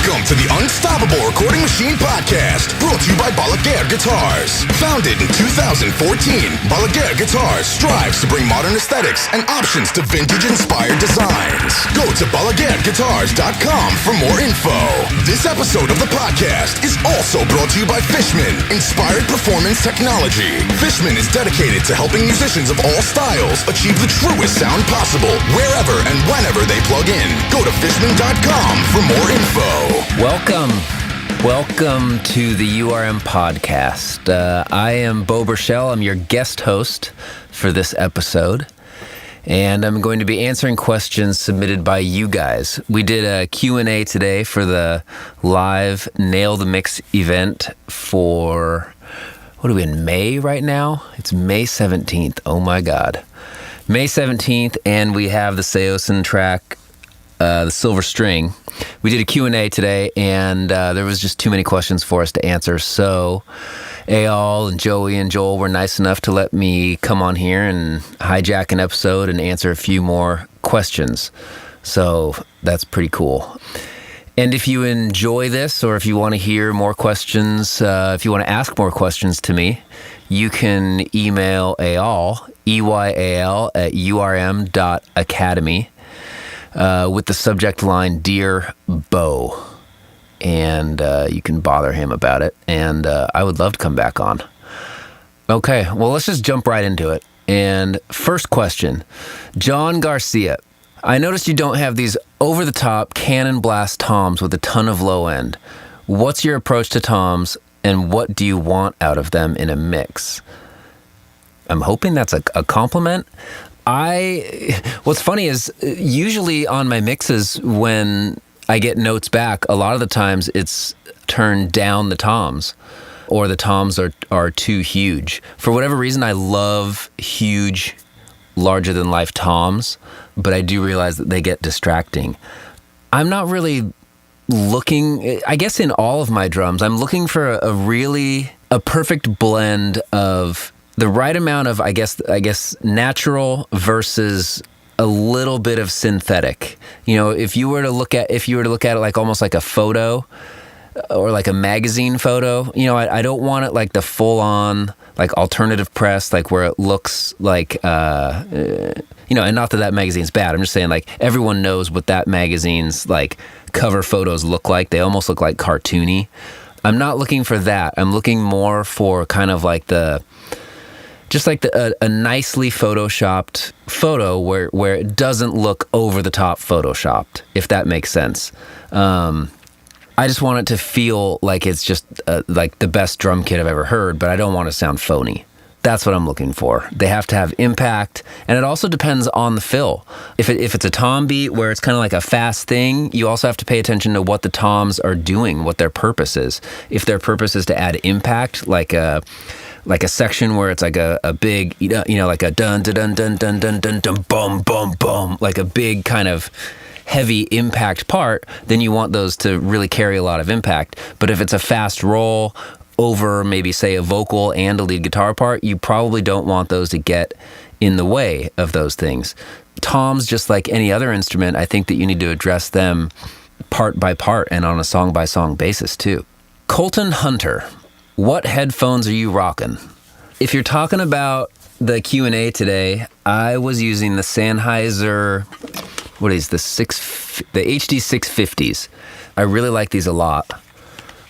Welcome to the Unstoppable Recording Machine Podcast, brought to you by Balaguer Guitars. Founded in 2014, Balaguer Guitars strives to bring modern aesthetics and options to vintage-inspired designs. Go to BalaguerGuitars.com for more info. This episode of the podcast is also brought to you by Fishman, Inspired Performance Technology. Fishman is dedicated to helping musicians of all styles achieve the truest sound possible, wherever and whenever they plug in. Go to Fishman.com for more info. Welcome to the URM podcast. I am Beau Burchell. I'm your guest host for this episode, and I'm going to be answering questions submitted by you guys. We did a Q&A today for the live Nail the Mix event for, what are we in, May right now? It's May 17th. Oh my God. May 17th, and we have the Saosin track, the Silver String. We did a Q&A today, and there was just too many questions for us to answer. So Eyal and Joey and Joel were nice enough to let me come on here and hijack an episode and answer a few more questions. So that's pretty cool. And if you enjoy this, or if you want to hear more questions, if you want to ask more questions to me, you can email Eyal, EYAL, at urm.academy. With the subject line, Dear Beau, and you can bother him about it, and I would love to come back on. Okay, well, let's just jump right into it. And first question, John Garcia. I noticed you don't have these over-the-top cannon blast toms with a ton of low end. What's your approach to toms, and what do you want out of them in a mix? I'm hoping that's a compliment. What's funny is usually on my mixes when I get notes back, a lot of the times it's turned down the toms, or the toms are too huge. For whatever reason, I love huge, larger than life toms, but I do realize that they get distracting. I'm not really looking, I guess in all of my drums, I'm looking for a perfect blend of the right amount of, I guess, natural versus a little bit of synthetic. You know, if you were to look at it like almost like a photo or like a magazine photo, you know, I don't want it like the full on, like alternative press, like where it looks like, you know, and not that magazine's bad. I'm just saying, like, everyone knows what that magazine's like cover photos look like. They almost look like cartoony. I'm not looking for that. I'm looking more for kind of like a nicely photoshopped photo where it doesn't look over the top photoshopped, if that makes sense. I just want it to feel like it's just like the best drum kit I've ever heard, but I don't want to sound phony. That's what I'm looking for. They have to have impact, and it also depends on the fill. If it's a tom beat where it's kind of like a fast thing, you also have to pay attention to what the toms are doing, what their purpose is. If their purpose is to add impact, like a section where it's like a big, you know, like a dun dun dun dun dun dun dun dun bum bum bum, like a big kind of heavy impact part, then you want those to really carry a lot of impact. But if it's a fast roll over maybe say a vocal and a lead guitar part, you probably don't want those to get in the way of those things. Toms, just like any other instrument, I think that you need to address them part by part and on a song by song basis too. Colton Hunter. What headphones are you rocking? If you're talking about the Q&A today, I was using the Sennheiser, the HD 650s. I really like these a lot.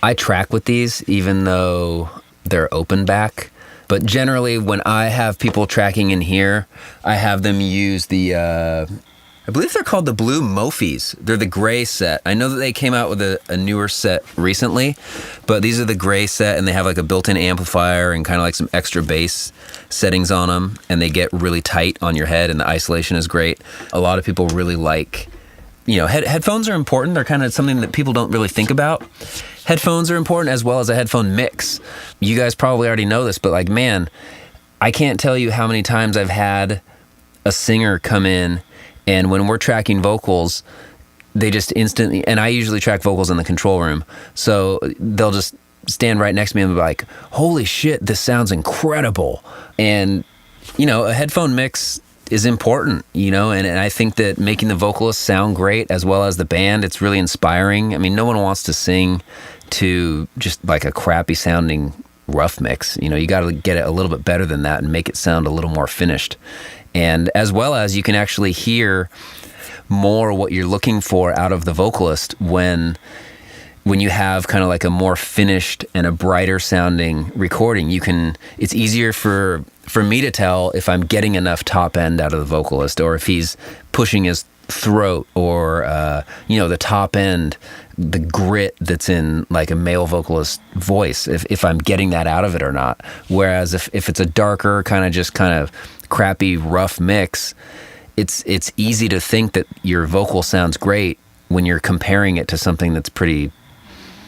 I track with these even though they're open back. But generally when I have people tracking in here, I have them use the, I believe they're called the Blue Mophis. They're the gray set. I know that they came out with a newer set recently, but these are the gray set, and they have like a built-in amplifier and kind of like some extra bass settings on them, and they get really tight on your head, and the isolation is great. A lot of people really like, you know, headphones are important. They're kind of something that people don't really think about. Headphones are important, as well as a headphone mix. You guys probably already know this, but like, man, I can't tell you how many times I've had a singer come in, and when we're tracking vocals, they just instantly, and I usually track vocals in the control room, so they'll just stand right next to me and be like, holy shit, this sounds incredible. And, you know, a headphone mix is important, and I think that making the vocalists sound great as well as the band, it's really inspiring. I mean, no one wants to sing to just like a crappy sounding rough mix. You got to get it a little bit better than that and make it sound a little more finished. And as well as you can actually hear more what you're looking for out of the vocalist when you have kind of like a more finished and a brighter sounding recording. It's easier for me to tell if I'm getting enough top end out of the vocalist, or if he's pushing his throat, or the top end, the grit that's in like a male vocalist voice, if I'm getting that out of it or not. Whereas if it's a darker kind of crappy rough mix, it's easy to think that your vocal sounds great when you're comparing it to something that's pretty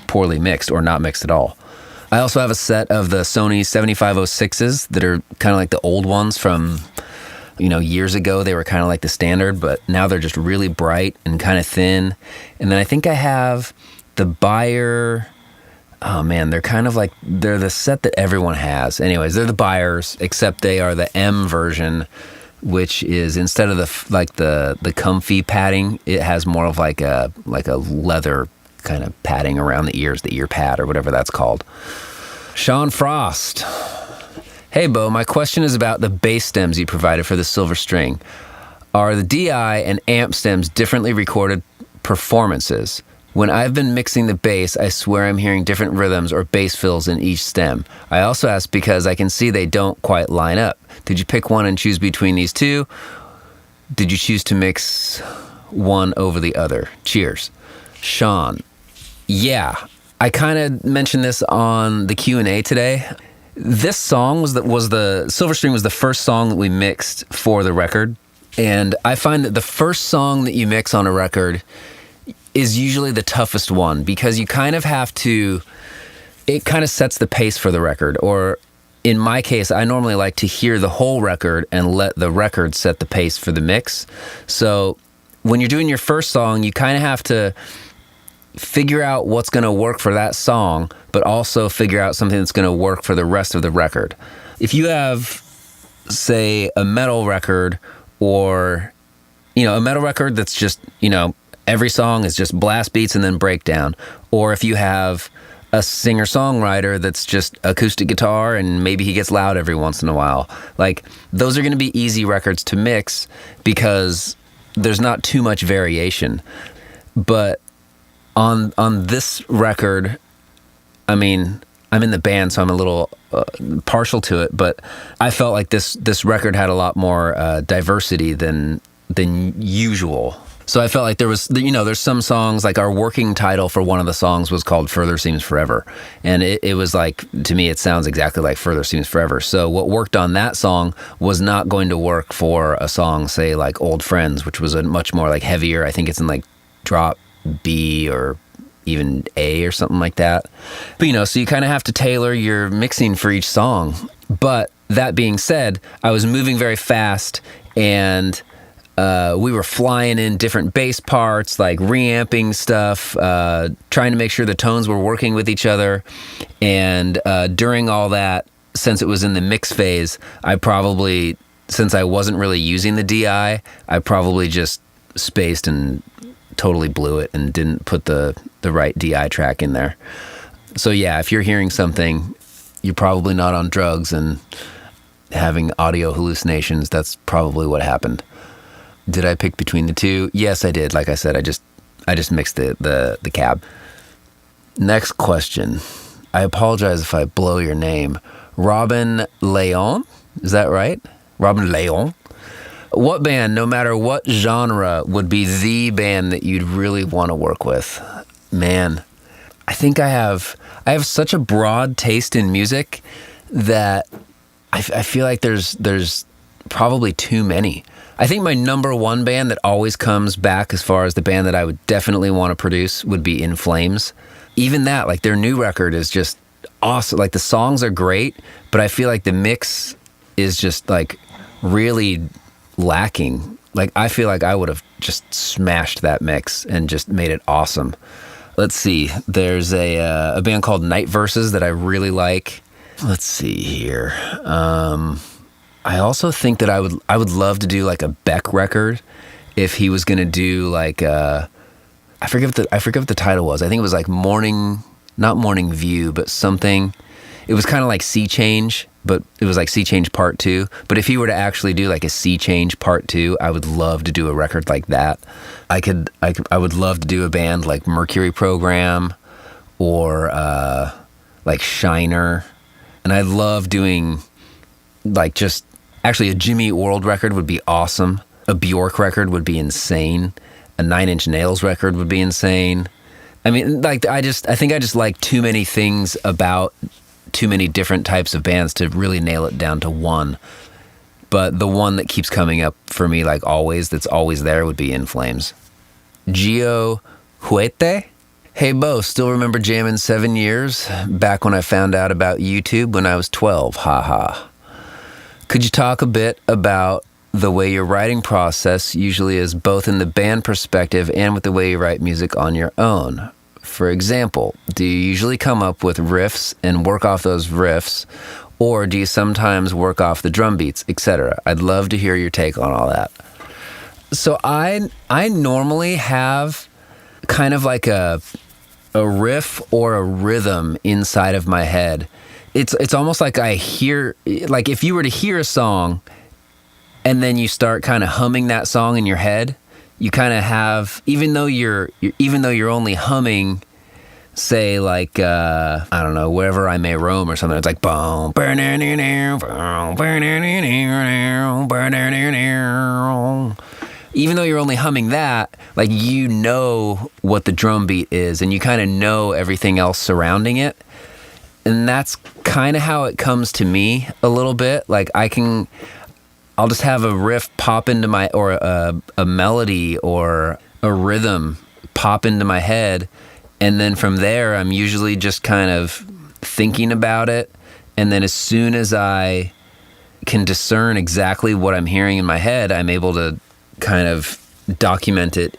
poorly mixed or not mixed at all. I also have a set of the Sony 7506s that are kind of like the old ones from, years ago. They were kind of like the standard, but now they're just really bright and kind of thin. And then I think I have the Beyer. Oh man, they're the set that everyone has. Anyways, they're the Beyers, except they are the M version, which is, instead of the comfy padding, it has more of like a leather kind of padding around the ears, the ear pad or whatever that's called. Sean Frost. Hey, Beau, my question is about the bass stems you provided for the Silver String. Are the DI and amp stems differently recorded performances? When I've been mixing the bass, I swear I'm hearing different rhythms or bass fills in each stem. I also ask because I can see they don't quite line up. Did you pick one and choose between these two? Did you choose to mix one over the other? Cheers. Sean. Yeah, I kind of mentioned this on the Q&A today. This song was the Silver String was the first song that we mixed for the record. And I find that the first song that you mix on a record is usually the toughest one, because you kind of have to, it kind of sets the pace for the record. Or in my case, I normally like to hear the whole record and let the record set the pace for the mix. So when you're doing your first song, you kind of have to figure out what's going to work for that song, but also figure out something that's going to work for the rest of the record. If you have, say, a metal record, or, a metal record that's just, every song is just blast beats and then breakdown, or if you have a singer-songwriter that's just acoustic guitar and maybe he gets loud every once in a while, like, those are going to be easy records to mix because there's not too much variation. But on this record, I mean, I'm in the band, so I'm a little partial to it, but I felt like this record had a lot more diversity than usual. So I felt like there was, there's some songs, like our working title for one of the songs was called Further Seems Forever. And it was like, to me, it sounds exactly like Further Seems Forever. So what worked on that song was not going to work for a song, say, like Old Friends, which was a much more like heavier, I think it's in like drop B or even A or something like that. But, so you kind of have to tailor your mixing for each song. But that being said, I was moving very fast, and we were flying in different bass parts, like reamping stuff, trying to make sure the tones were working with each other. And during all that, since it was in the mix phase, since I wasn't really using the DI, I probably just spaced and totally blew it and didn't put the right DI track in there. So yeah, if you're hearing something, you're probably not on drugs and having audio hallucinations. That's probably what happened. Did I pick between the two? Yes, I did. Like I said, I just mixed the cab. Next question. I apologize if I blow your name. Robin Leon? Is that right? Robin Leon? What band, no matter what genre, would be the band that you'd really want to work with? Man, I think I have such a broad taste in music that I feel like there's probably too many. I think my number one band that always comes back as far as the band that I would definitely want to produce would be In Flames. Even that, like their new record is just awesome. Like the songs are great, but I feel like the mix is just like really lacking. Like I feel like I would have just smashed that mix and just made it awesome. Let's see. There's a band called Night Verses that I really like. Let's see here. I also think that I would love to do like a Beck record if he was going to do like I forget what the title was. I think it was like not Morning View, but something. It was kind of like Sea Change, but it was like Sea Change Part 2. But if he were to actually do like a Sea Change Part 2, I would love to do a record like that. I would love to do a band like Mercury Program or like Shiner. And I love doing like just actually a Jimmy Eat World record would be awesome. A Bjork record would be insane. A Nine Inch Nails record would be insane. I mean, like I think I just like too many things about too many different types of bands to really nail it down to one. But the one that keeps coming up for me, like always, that's always there, would be In Flames. Gio Huete? Hey, Beau, still remember jamming 7 years? Back when I found out about YouTube when I was 12, haha. Could you talk a bit about the way your writing process usually is, both in the band perspective and with the way you write music on your own? For example, do you usually come up with riffs and work off those riffs, or do you sometimes work off the drum beats, etc.? I'd love to hear your take on all that. So I normally have kind of like a riff or a rhythm inside of my head. It's almost like I hear, like if you were to hear a song and then you start kind of humming that song in your head, you kind of have, even though you're only humming, say like I don't know, Wherever I May Roam or something, it's like boom, even though you're only humming that, like you know what the drum beat is and you kind of know everything else surrounding it. And that's kind of how it comes to me a little bit. Like I'll just have a riff pop into my, or a melody or a rhythm pop into my head. And then from there, I'm usually just kind of thinking about it. And then as soon as I can discern exactly what I'm hearing in my head, I'm able to kind of document it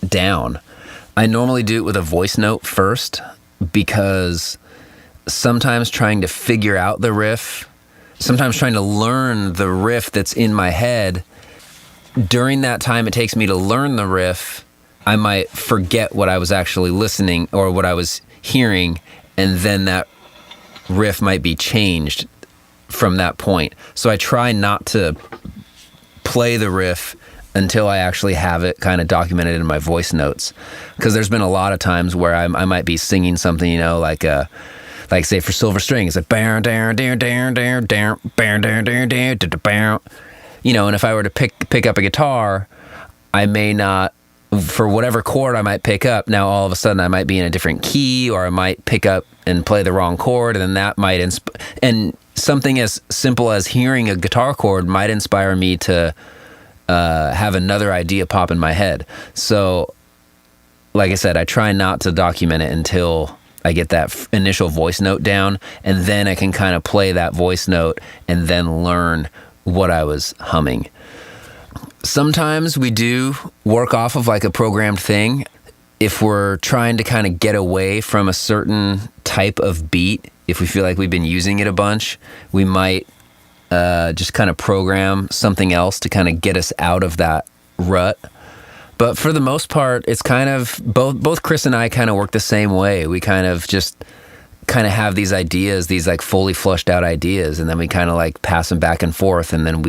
down. I normally do it with a voice note first, because sometimes trying to figure out the riff, sometimes trying to learn the riff that's in my head, during that time it takes me to learn the riff, I might forget what I was actually listening or what I was hearing, and then that riff might be changed from that point. So I try not to play the riff until I actually have it kind of documented in my voice notes. Because there's been a lot of times where I might be singing something, you know, like say for Silver String, it's like, you know, and if I were to pick up a guitar, I may not, for whatever chord I might pick up, now all of a sudden I might be in a different key, or I might pick up and play the wrong chord, and then that might, and something as simple as hearing a guitar chord might inspire me to have another idea pop in my head. So, like I said, I try not to document it until I get that initial voice note down, and then I can kind of play that voice note and then learn what I was humming. Sometimes we do work off of like a programmed thing. If we're trying to kind of get away from a certain type of beat, if we feel like we've been using it a bunch, we might just kind of program something else to kind of get us out of that rut. But for the most part, it's kind of, both Chris and I kind of work the same way. We kind of just kind of have these ideas, these like fully flushed out ideas, and then we kind of like pass them back and forth, and then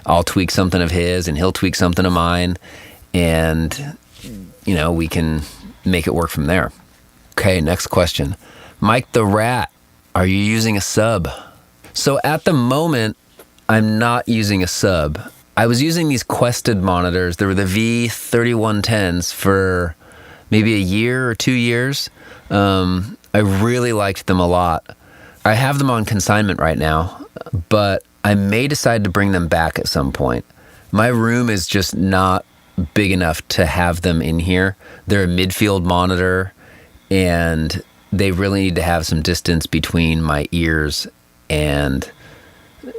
I'll tweak something of his and he'll tweak something of mine, and you know, we can make it work from there. Okay, next question. Mike the Rat, are you using a sub? So at the moment, I'm not using a sub. I was using these Quested monitors. They were the V3110s for maybe a year or 2 years. I really liked them a lot. I have them on consignment right now, but I may decide to bring them back at some point. My room is just not big enough to have them in here. They're a midfield monitor, and they really need to have some distance between my ears and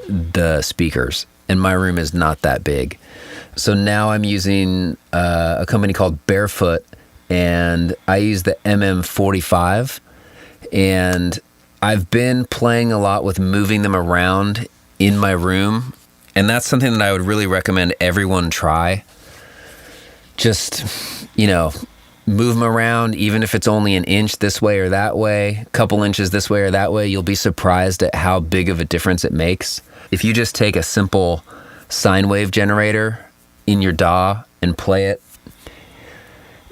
the speakers. And my room is not that big. So now I'm using a company called Barefoot, and I use the MM45. And I've been playing a lot with moving them around in my room And that's something that I would really recommend everyone try. Just, move them around, even if it's only an inch this way or that way, a couple inches this way or that way. You'll be surprised at how big of a difference it makes. If you just take a simple sine wave generator in your DAW and play it,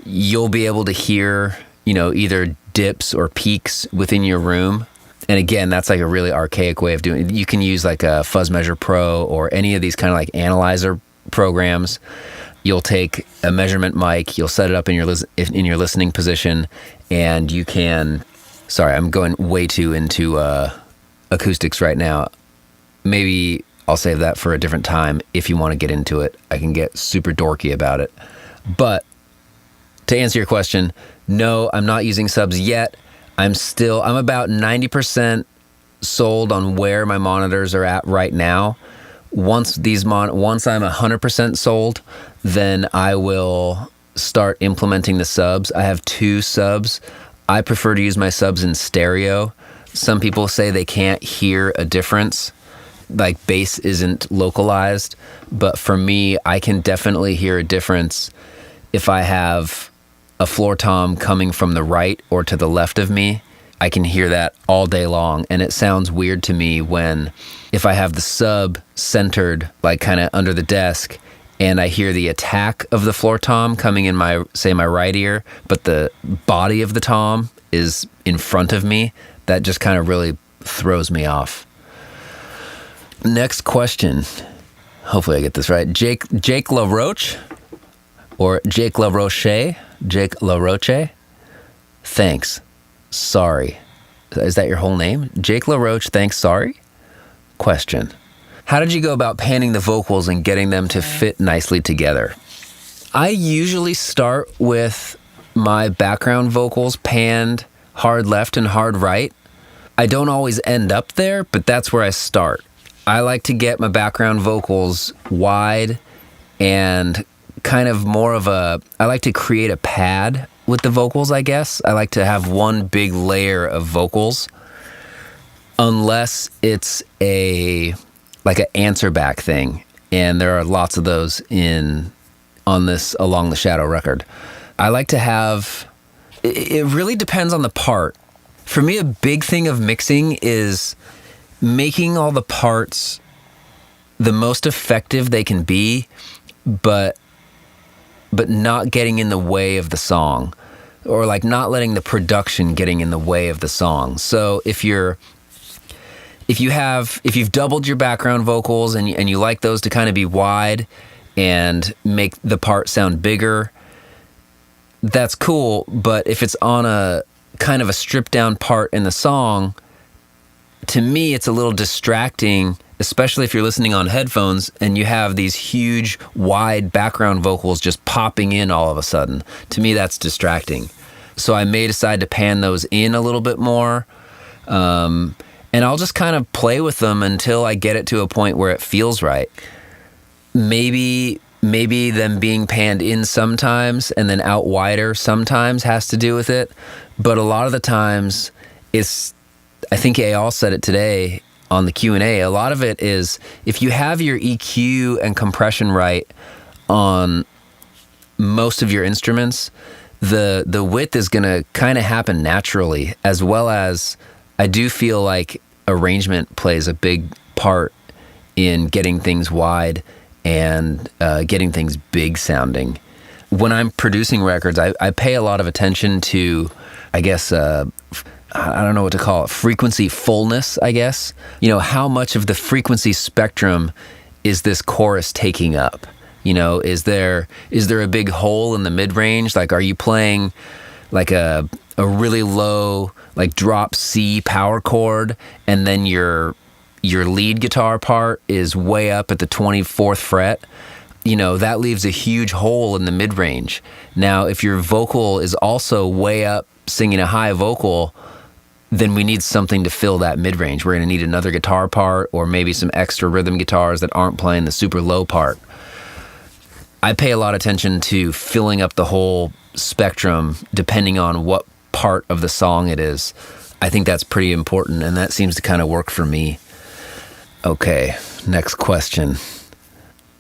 you'll be able to hear, either dips or peaks within your room. And again, that's like a really archaic way of doing it. You can use like a Fuzz Measure Pro or any of these kind of like analyzer programs. You'll take a measurement mic, you'll set it up in your listening position, and you can... Sorry, I'm going way too into acoustics right now. Maybe I'll save that for a different time. If you want to get into it, I can get super dorky about it. But to answer your question, no, I'm not using subs yet. I'm about 90% sold on where my monitors are at right now. Once I'm 100% sold, then I will start implementing the subs. I have 2 subs. I prefer to use my subs in stereo. Some people say they can't hear a difference, like bass isn't localized. But for me, I can definitely hear a difference if I have a floor tom coming from the right or to the left of me. I can hear that all day long, and it sounds weird to me if I have the sub centered, like kind of under the desk, and I hear the attack of the floor tom coming in my right ear, but the body of the tom is in front of me. That just kind of really throws me off. Next question. Hopefully I get this right. Jake LaRoche or Jake LaRoche? Jake LaRoche? Thanks. Sorry. Is that your whole name? Jake LaRoche, thanks, sorry? Question. How did you go about panning the vocals and getting them to fit nicely together? I usually start with my background vocals panned hard left and hard right. I don't always end up there, but that's where I start. I like to get my background vocals wide and kind of I like to create a pad with the vocals, I guess. I like to have one big layer of vocals, unless it's like an answer back thing. And there are lots of those on this Along the Shadow record. I like to have, it really depends on the part. For me, a big thing of mixing is making all the parts the most effective they can be, but not getting in the way of the song, or like not letting the production getting in the way of the song. So if you've doubled your background vocals and you like those to kind of be wide and make the part sound bigger, that's cool. But if it's on a kind of a stripped down part in the song, to me, it's a little distracting, especially if you're listening on headphones and you have these huge, wide background vocals just popping in all of a sudden. To me, that's distracting. So I may decide to pan those in a little bit more. And I'll just kind of play with them until I get it to a point where it feels right. Maybe them being panned in sometimes and then out wider sometimes has to do with it. But a lot of the times, I think Eyal said it today on the Q&A, a lot of it is if you have your EQ and compression right on most of your instruments, the width is going to kind of happen naturally, as well as I do feel like arrangement plays a big part in getting things wide and getting things big sounding. When I'm producing records, I pay a lot of attention to, I guess, I don't know what to call it, frequency fullness, I guess. How much of the frequency spectrum is this chorus taking up? Is there a big hole in the mid-range? Like, are you playing like a really low, like drop C power chord, and then your lead guitar part is way up at the 24th fret? That leaves a huge hole in the mid-range. Now, if your vocal is also way up singing a high vocal, then we need something to fill that mid-range. We're going to need another guitar part or maybe some extra rhythm guitars that aren't playing the super low part. I pay a lot of attention to filling up the whole spectrum depending on what part of the song it is. I think that's pretty important, and that seems to kind of work for me. Okay, next question.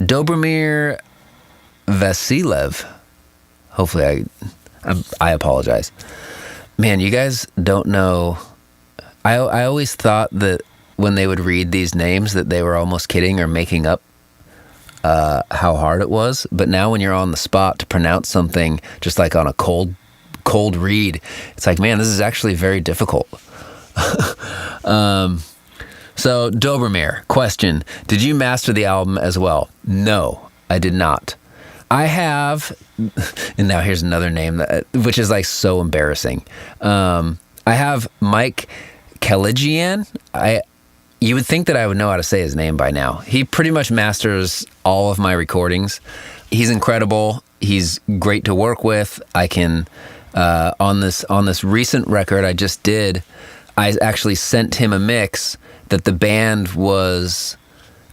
Dobromir Vasilev. Hopefully I apologize. Man, you guys don't know. I always thought that when they would read these names that they were almost kidding or making up how hard it was. But now when you're on the spot to pronounce something just like on a cold read, it's like, man, this is actually very difficult. So Dobromir, question, did you master the album as well? No, I did not. I have, and now here's another name which is like so embarrassing. I have Mike Keligian. You would think that I would know how to say his name by now. He pretty much masters all of my recordings. He's incredible. He's great to work with. I can, on this recent record I just did, I actually sent him a mix that the band was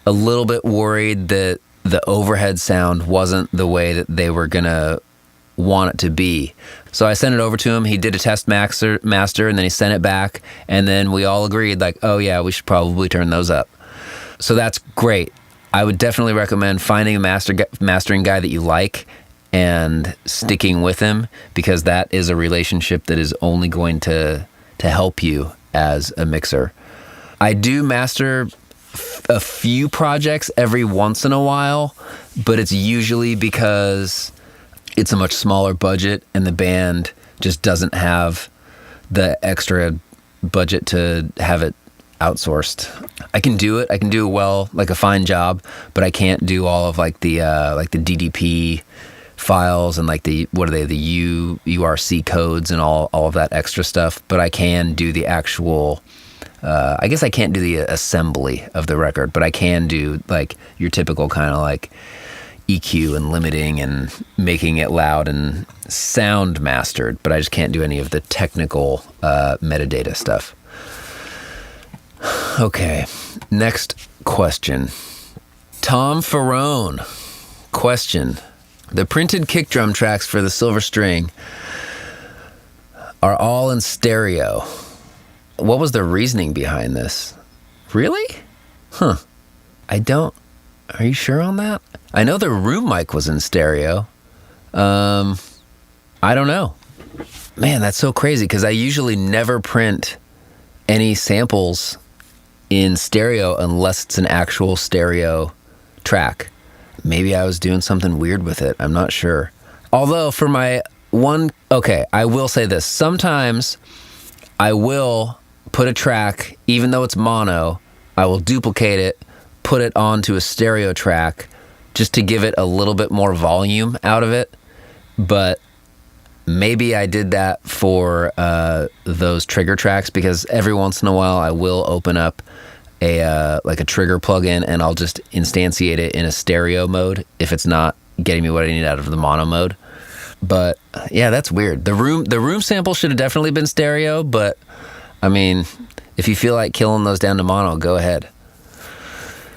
a little bit worried that the overhead sound wasn't the way that they were going to want it to be. So I sent it over to him. He did a test master, and then he sent it back. And then we all agreed, like, oh yeah, we should probably turn those up. So that's great. I would definitely recommend finding a mastering guy that you like and sticking with him, because that is a relationship that is only going to help you as a mixer. I do master a few projects every once in a while, but it's usually because it's a much smaller budget and the band just doesn't have the extra budget to have it outsourced. I can do it well, like a fine job, but I can't do all of like the DDP files and like the URC codes and all of that extra stuff. But I can do the actual. I guess I can't do the assembly of the record, but I can do like your typical kind of like EQ and limiting and making it loud and sound mastered, but I just can't do any of the technical metadata stuff. Okay, next question. Tom Ferrone, question. The printed kick drum tracks for the Silver String are all in stereo. What was the reasoning behind this? Really? Huh. Are you sure on that? I know the room mic was in stereo. I don't know. Man, that's so crazy, because I usually never print any samples in stereo unless it's an actual stereo track. Maybe I was doing something weird with it. I'm not sure. Although for my I will say this. Sometimes I will put a track, even though it's mono, I will duplicate it, put it onto a stereo track just to give it a little bit more volume out of it. But maybe I did that for those trigger tracks, because every once in a while I will open up a trigger plugin and I'll just instantiate it in a stereo mode if it's not getting me what I need out of the mono mode. But yeah, that's weird. The room sample should have definitely been stereo, but I mean, if you feel like killing those down to mono, go ahead.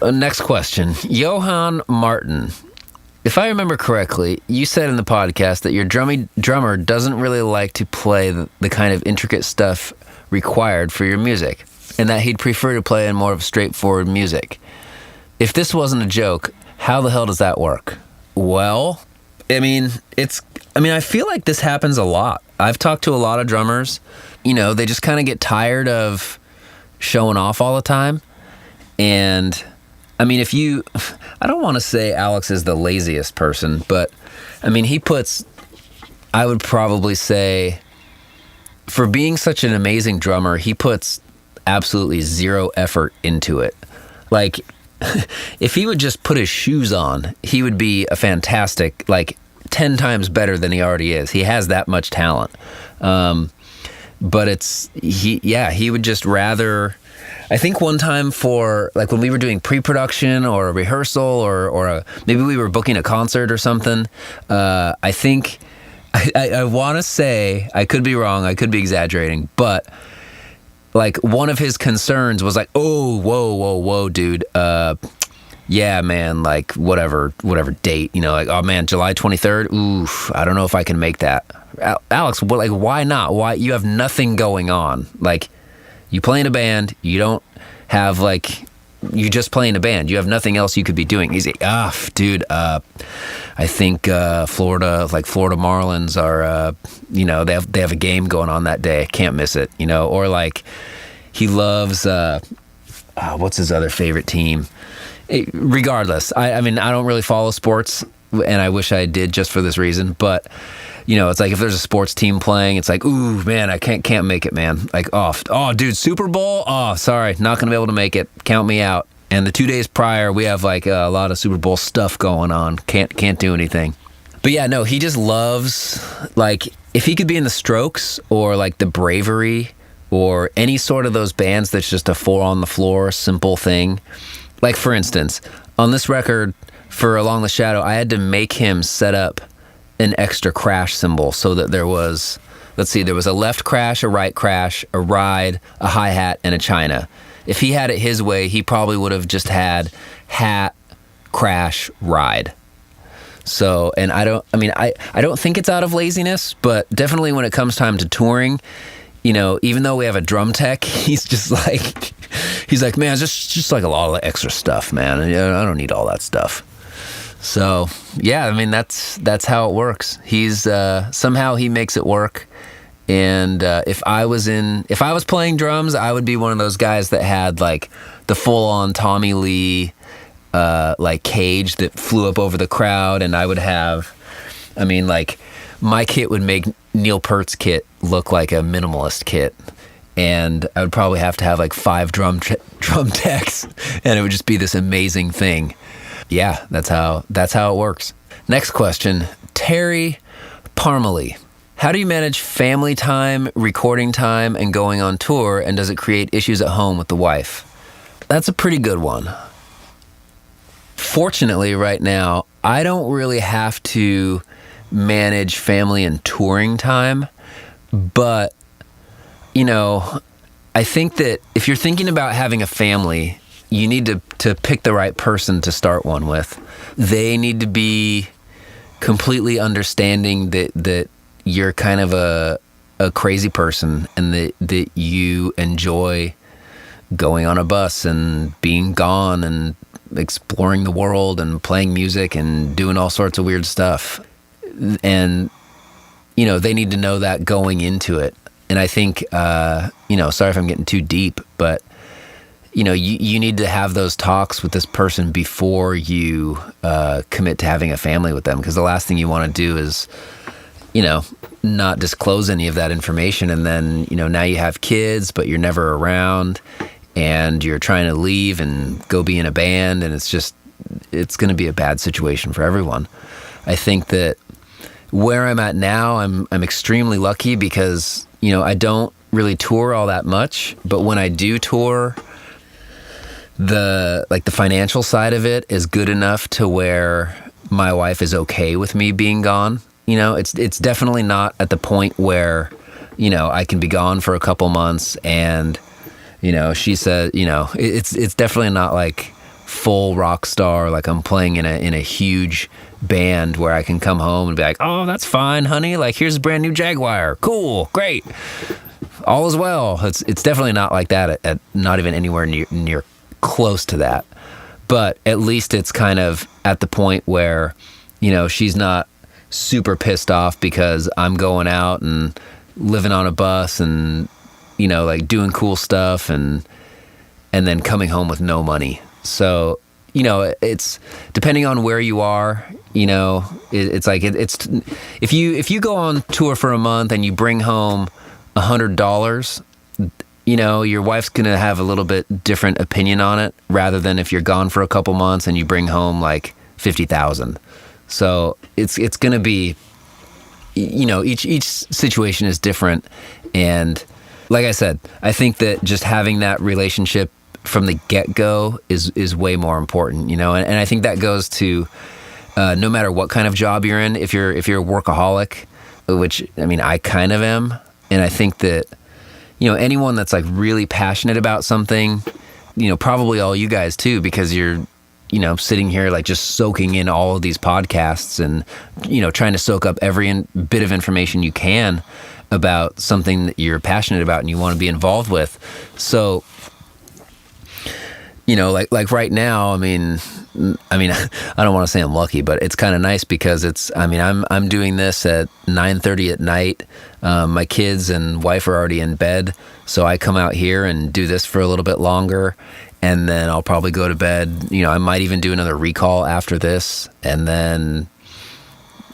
Next question. Johan Martin. If I remember correctly, you said in the podcast that your drummer doesn't really like to play the kind of intricate stuff required for your music, and that he'd prefer to play in more of straightforward music. If this wasn't a joke, how the hell does that work? Well, I feel like this happens a lot. I've talked to a lot of drummers. They just kind of get tired of showing off all the time. And I mean, I don't want to say Alex is the laziest person, but I mean, I would probably say, for being such an amazing drummer, he puts absolutely zero effort into it. Like, if he would just put his shoes on, he would be a fantastic, 10 times better than he already is. He has that much talent. But he would just rather, I think one time for, when we were doing pre-production or a rehearsal or maybe we were booking a concert or something, I think, I want to say, I could be wrong, I could be exaggerating, but one of his concerns was oh, whoa, dude, yeah, man, whatever date, oh man, July 23rd, oof, I don't know if I can make that. Alex, why not? Why? You have nothing going on. You play in a band, you don't have you just play in a band. You have nothing else you could be doing. He's like, dude, I think Florida Marlins are, they have a game going on that day. Can't miss it, Or like he loves, what's his other favorite team? Regardless, I mean, I don't really follow sports, and I wish I did just for this reason, but it's like if there's a sports team playing, it's like, ooh, man, I can't make it, man. Like, oh, dude, Super Bowl? Oh, sorry, not going to be able to make it. Count me out. And the 2 days prior, we have like a lot of Super Bowl stuff going on. Can't do anything. But yeah, no, he just loves, like, if he could be in the Strokes or like the Bravery or any sort of those bands that's just a 4-on-the-floor, simple thing. Like, for instance, on this record for Along the Shadow, I had to make him set up an extra crash cymbal so that there was a left crash, a right crash, a ride, a hi-hat, and a china. If he had it his way, he probably would have just had hat, crash, ride. So, and I don't think it's out of laziness, but definitely when it comes time to touring, even though we have a drum tech, he's like, man, it's just like a lot of extra stuff, man. I don't need all that stuff. So yeah, I mean, that's how it works. He's somehow he makes it work. And if I was playing drums, I would be one of those guys that had like the full on Tommy Lee like cage that flew up over the crowd, and I would have, like my kit would make Neil Peart's kit look like a minimalist kit. And I would probably have to have like 5 drum techs, and it would just be this amazing thing. Yeah, that's how it works. Next question, Terry Parmalee. How do you manage family time, recording time, and going on tour, and does it create issues at home with the wife? That's a pretty good one. Fortunately, right now, I don't really have to manage family and touring time, but I think that if you're thinking about having a family, you need to pick the right person to start one with. They need to be completely understanding that you're kind of a crazy person, and that you enjoy going on a bus and being gone and exploring the world and playing music and doing all sorts of weird stuff. And, they need to know that going into it. And I think, sorry if I'm getting too deep, but, you need to have those talks with this person before you commit to having a family with them. Because the last thing you want to do is, not disclose any of that information. And then, now you have kids, but you're never around, and you're trying to leave and go be in a band. And it's going to be a bad situation for everyone. I think that where I'm at now, I'm extremely lucky because, I don't really tour all that much, but when I do tour, the financial side of it is good enough to where my wife is okay with me being gone. It's definitely not at the point where, I can be gone for a couple months and, she said, it's definitely not like full rock star, like I'm playing in a huge band where I can come home and be like, oh, that's fine, honey. Like, here's a brand new Jaguar. Cool. Great. All is well. It's definitely not like that at not even anywhere near close to that. But at least it's kind of at the point where, she's not super pissed off because I'm going out and living on a bus and, like doing cool stuff and then coming home with no money. So, it's depending on where you are, it's like, it's, if you go on tour for a month and you bring home $100, your wife's going to have a little bit different opinion on it rather than if you're gone for a couple months and you bring home like 50,000. So it's going to be, each situation is different. And like I said, I think that just having that relationship from the get-go is way more important, and I think that goes to no matter what kind of job you're in. If you're a workaholic, which I kind of am, and I think that anyone that's like really passionate about something, probably all you guys too, because you're sitting here like just soaking in all of these podcasts and trying to soak up every bit of information you can about something that you're passionate about and you want to be involved with. So like right now, I mean, I don't want to say I'm lucky, but it's kind of nice because I'm doing this at 9:30 at night. My kids and wife are already in bed, so I come out here and do this for a little bit longer, and then I'll probably go to bed. I might even do another recall after this, and then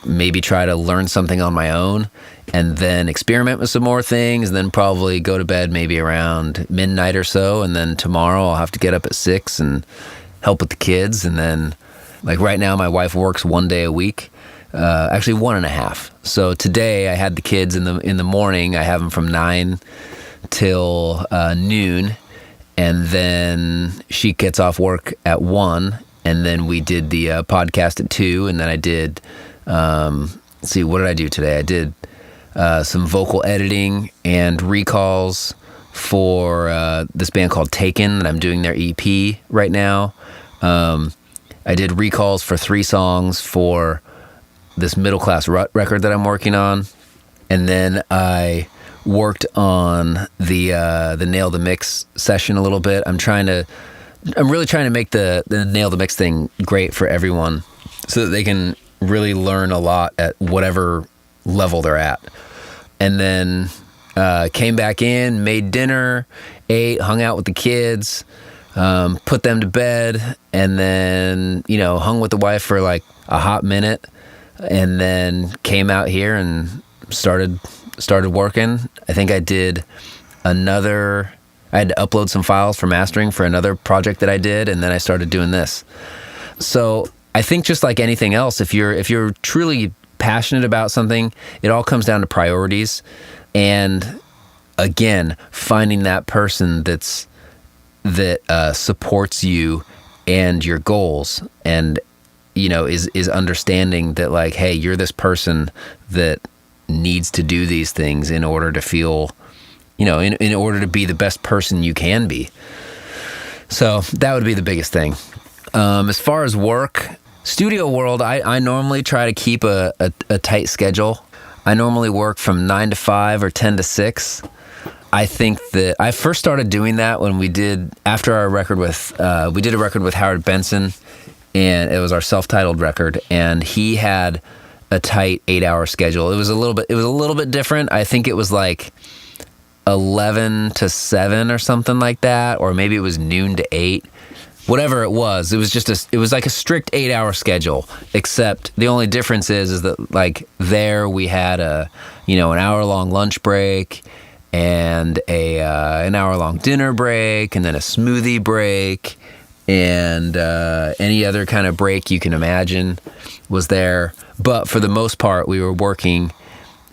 maybe try to learn something on my own, and then experiment with some more things, and then probably go to bed maybe around midnight or so, and then tomorrow I'll have to get up at 6 and help with the kids. And then, like right now, my wife works 1 day a week, actually 1.5. So today I had the kids in the morning. I have them from 9 till noon, and then she gets off work at 1, and then we did the podcast at 2, and then I did let's see, what did I do today? I did some vocal editing and recalls for this band called Taken, and I'm doing their EP right now. I did recalls for 3 songs for this Middle Class Rut record that I'm working on, and then I worked on the Nail the Mix session a little bit. I'm really trying to make the Nail the Mix thing great for everyone, so that they can really learn a lot at whatever level they're at. And then came back in, made dinner, ate, hung out with the kids, put them to bed, and then, hung with the wife for like a hot minute, and then came out here and started working. I think I had to upload some files for mastering for another project that I did, and then I started doing this. So I think just like anything else, if you're truly passionate about something, it all comes down to priorities, and again, finding that person that supports you and your goals, and is understanding that, like, hey, you're this person that needs to do these things in order to feel, in order to be the best person you can be. So that would be the biggest thing. As far as work, studio world, I normally try to keep a tight schedule. I normally work from 9 to 5 or 10 to 6. I think that I first started doing that when we did a record with Howard Benson, and it was our self-titled record, and he had a tight 8-hour schedule. It was a little bit different. I think it was like 11 to 7 or something like that, or maybe it was noon to 8. Whatever it was like a strict 8-hour schedule, except the only difference is that, like, there we had an hour-long lunch break and an hour-long dinner break, and then a smoothie break, and any other kind of break you can imagine was there. But for the most part, we were working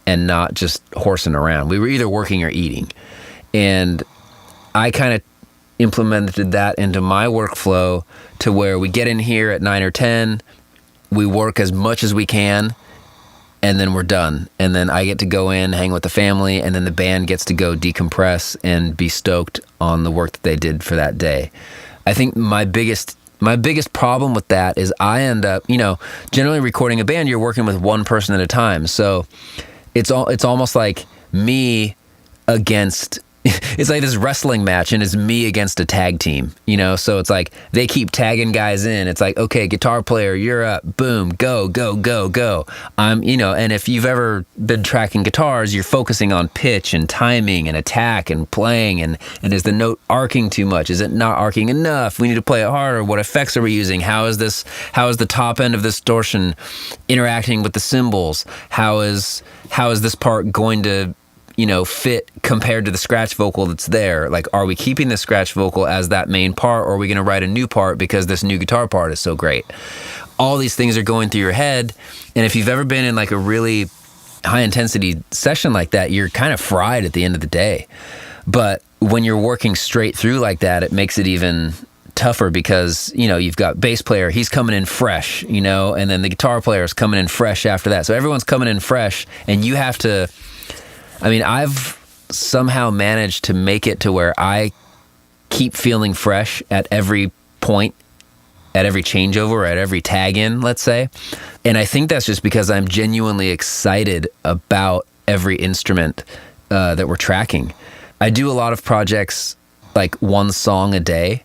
and not just horsing around. We were either working or eating. And I kind of implemented that into my workflow to where we get in here at 9 or 10, we work as much as we can, and then we're done. And then I get to go in, hang with the family, and then the band gets to go decompress and be stoked on the work that they did for that day. I think my biggest problem with that is I end up, generally recording a band, you're working with one person at a time. So it's almost like me against, it's like this wrestling match, and it's me against a tag team, so it's like they keep tagging guys in. It's like, okay, guitar player, you're up, boom, go. And if you've ever been tracking guitars, you're focusing on pitch and timing and attack and playing, and is the note arcing too much? Is it not arcing enough? We need to play it harder. What effects are we using? How is the top end of the distortion interacting with the cymbals? How is this part going to fit compared to the scratch vocal that's there? Like, are we keeping the scratch vocal as that main part, or are we going to write a new part because this new guitar part is so great? All these things are going through your head, and if you've ever been in like a really high intensity session like that, you're kind of fried at the end of the day. But when you're working straight through like that, it makes it even tougher because, you've got bass player, he's coming in fresh, and then the guitar player is coming in fresh after that. So everyone's coming in fresh, and you have to, I've somehow managed to make it to where I keep feeling fresh at every point, at every changeover, or at every tag in, let's say. And I think that's just because I'm genuinely excited about every instrument that we're tracking. I do a lot of projects, like one song a day,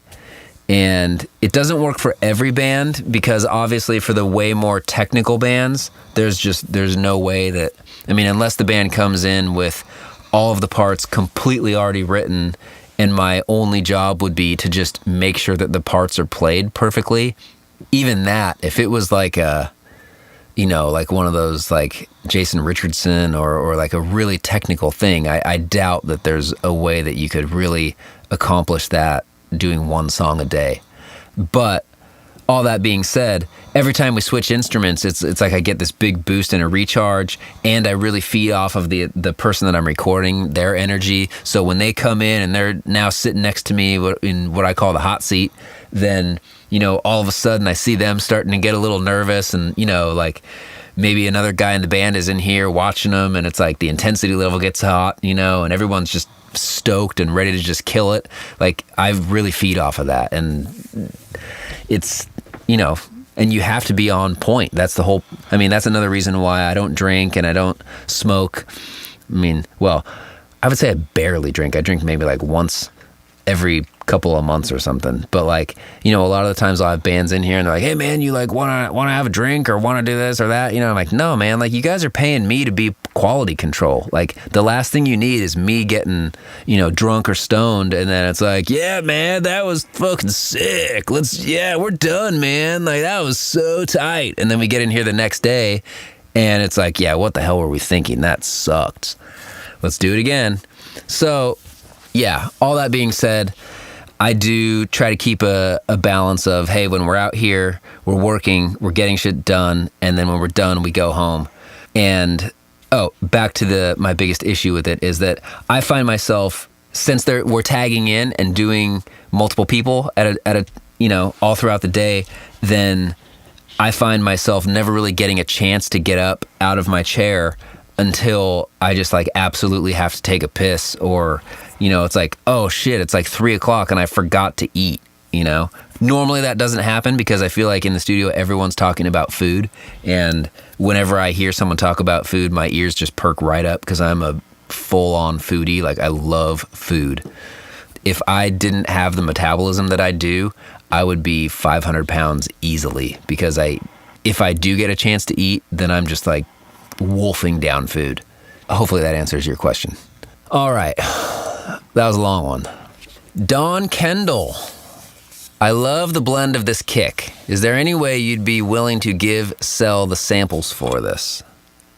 And it doesn't work for every band because obviously for the way more technical bands, there's no way that, I mean, unless the band comes in with all of the parts completely already written and my only job would be to just make sure that the parts are played perfectly. Even that, if it was like like one of those like Jason Richardson or like a really technical thing, I doubt that there's a way that you could really accomplish that doing one song a day. But all that being said, every time we switch instruments, it's like I get this big boost and a recharge, and I really feed off of the person that I'm recording, their energy. So when they come in and they're now sitting next to me in what I call the hot seat, then, all of a sudden I see them starting to get a little nervous, and, like maybe another guy in the band is in here watching them, and it's like the intensity level gets hot, and everyone's just stoked and ready to just kill it. Like, I really feed off of that, and it's, and you have to be on point. That's that's another reason why I don't drink and I don't smoke. I would say I barely drink. I drink maybe like once every couple of months or something. But like, a lot of the times I'll have bands in here and they're like, hey man, you like want to have a drink or want to do this or that? I'm like, no man, like you guys are paying me to be quality control. Like the last thing you need is me getting, drunk or stoned. And then it's like, yeah, man, that was fucking sick. We're done, man. Like that was so tight. And then we get in here the next day and it's like, yeah, what the hell were we thinking? That sucked. Let's do it again. So yeah, all that being said, I do try to keep a balance of, hey, when we're out here, we're working, we're getting shit done, and then when we're done, we go home. And, back to my biggest issue with it is that I find myself, since we're tagging in and doing multiple people at a all throughout the day, then I find myself never really getting a chance to get up out of my chair until I just like absolutely have to take a piss, or it's like, oh shit, it's like 3:00 and I forgot to eat. Normally that doesn't happen because I feel like in the studio everyone's talking about food, and whenever I hear someone talk about food, my ears just perk right up because I'm a full-on foodie. Like I love food. If I didn't have the metabolism that I do, I would be 500 pounds easily, because if I do get a chance to eat, then I'm just like wolfing down food. Hopefully that answers your question. All right. That was a long one. Don Kendall. I love the blend of this kick. Is there any way you'd be willing to sell the samples for this?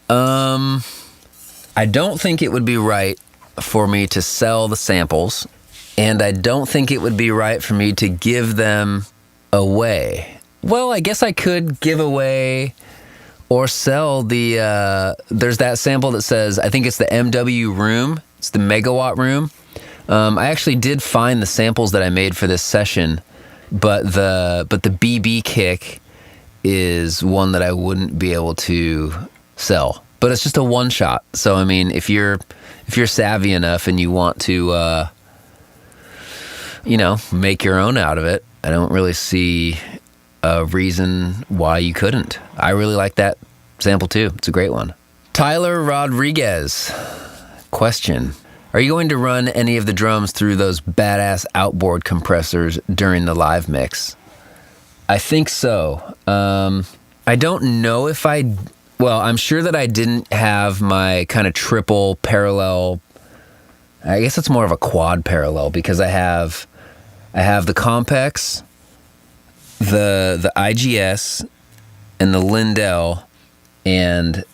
I don't think it would be right for me to sell the samples, and I don't think it would be right for me to give them away. Well, I guess I could give away or sell there's that sample that says, I think it's the MW room. It's the megawatt room. I actually did find the samples that I made for this session, but the BB kick is one that I wouldn't be able to sell. But it's just a one shot. So I mean, if you're savvy enough and you want to make your own out of it, I don't really see a reason why you couldn't. I really like that sample too. It's a great one. Tyler Rodriguez. Question. Are you going to run any of the drums through those badass outboard compressors during the live mix? I think so. I don't know if I'm sure that I didn't have my kind of triple parallel. I guess it's more of a quad parallel, because I have the Compex, the IGS, and the Lindell, and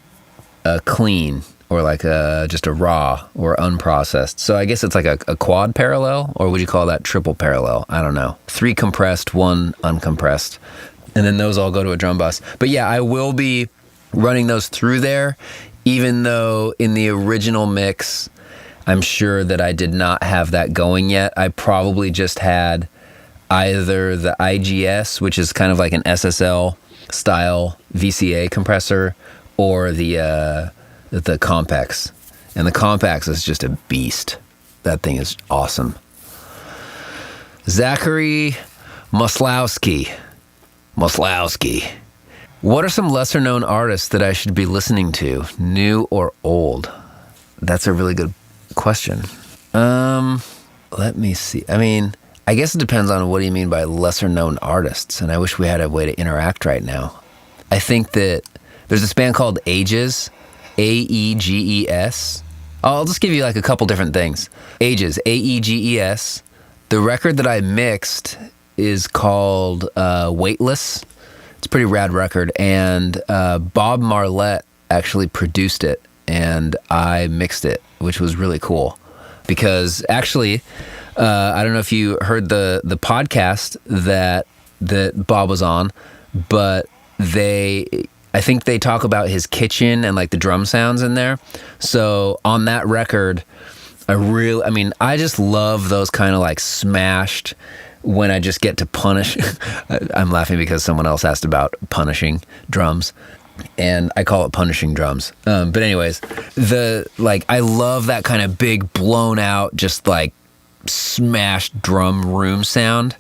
a clean, or like just a raw or unprocessed. So I guess it's like a quad parallel, or would you call that triple parallel? I don't know. 3 compressed, 1 uncompressed. And then those all go to a drum bus. But yeah, I will be running those through there, even though in the original mix, I'm sure that I did not have that going yet. I probably just had either the IGS, which is kind of like an SSL style VCA compressor, or the Compex. And the Compex is just a beast. That thing is awesome. Zachary Moslowski. What are some lesser known artists that I should be listening to, new or old? That's a really good question. Let me see. I mean, I guess it depends on what do you mean by lesser known artists, and I wish we had a way to interact right now. I think that there's this band called Ages, Aeges. I'll just give you like a couple different things. Ages, Aeges. The record that I mixed is called Weightless. It's a pretty rad record, and Bob Marlette actually produced it, and I mixed it, which was really cool. Because actually, I don't know if you heard the podcast that Bob was on, but I think they talk about his kitchen and like the drum sounds in there. So on that record, I just love those kind of like smashed when I just get to punish. I'm laughing because someone else asked about punishing drums, and I call it punishing drums. But anyways, I love that kind of big blown out, just like smashed drum room sound.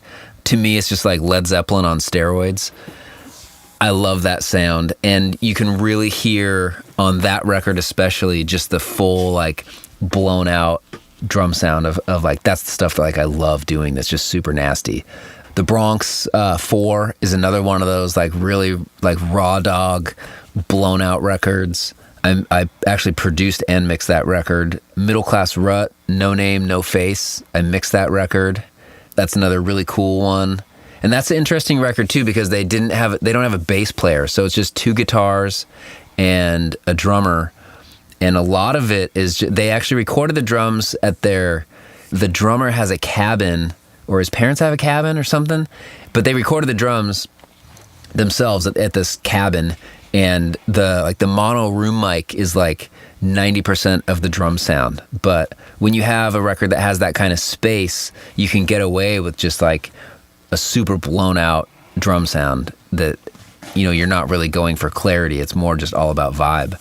To me, it's just like Led Zeppelin on steroids. I love that sound, and you can really hear on that record especially just the full like blown out drum sound of like, that's the stuff that like I love doing that's just super nasty. The Bronx 4 is another one of those like really like raw dog blown out records. I actually produced and mixed that record. Middle Class Rut, No Name, No Face, I mixed that record. That's another really cool one. And that's an interesting record too, because they don't have a bass player, so it's just two guitars and a drummer. And a lot of it is they actually recorded the drums the drummer has a cabin, or his parents have a cabin or something, but they recorded the drums themselves at this cabin, and the mono room mic is like 90% of the drum sound. But when you have a record that has that kind of space, you can get away with just like a super blown out drum sound that, you know, you're not really going for clarity. It's more just all about vibe.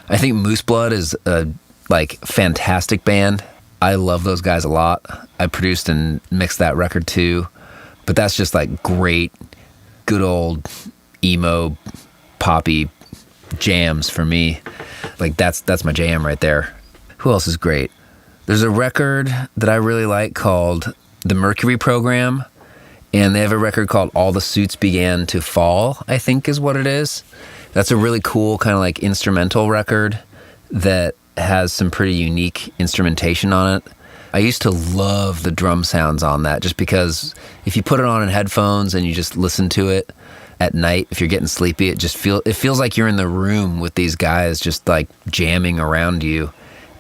I think Moose Blood is a like fantastic band. I love those guys a lot. I produced and mixed that record too. But that's just like great, good old emo, poppy jams for me. Like that's my jam right there. Who else is great? There's a record that I really like called The Mercury Program. And they have a record called All the Suits Began to Fall, I think is what it is. That's a really cool kind of like instrumental record that has some pretty unique instrumentation on it. I used to love the drum sounds on that, just because if you put it on in headphones and you just listen to it at night, if you're getting sleepy, it feels like you're in the room with these guys just like jamming around you,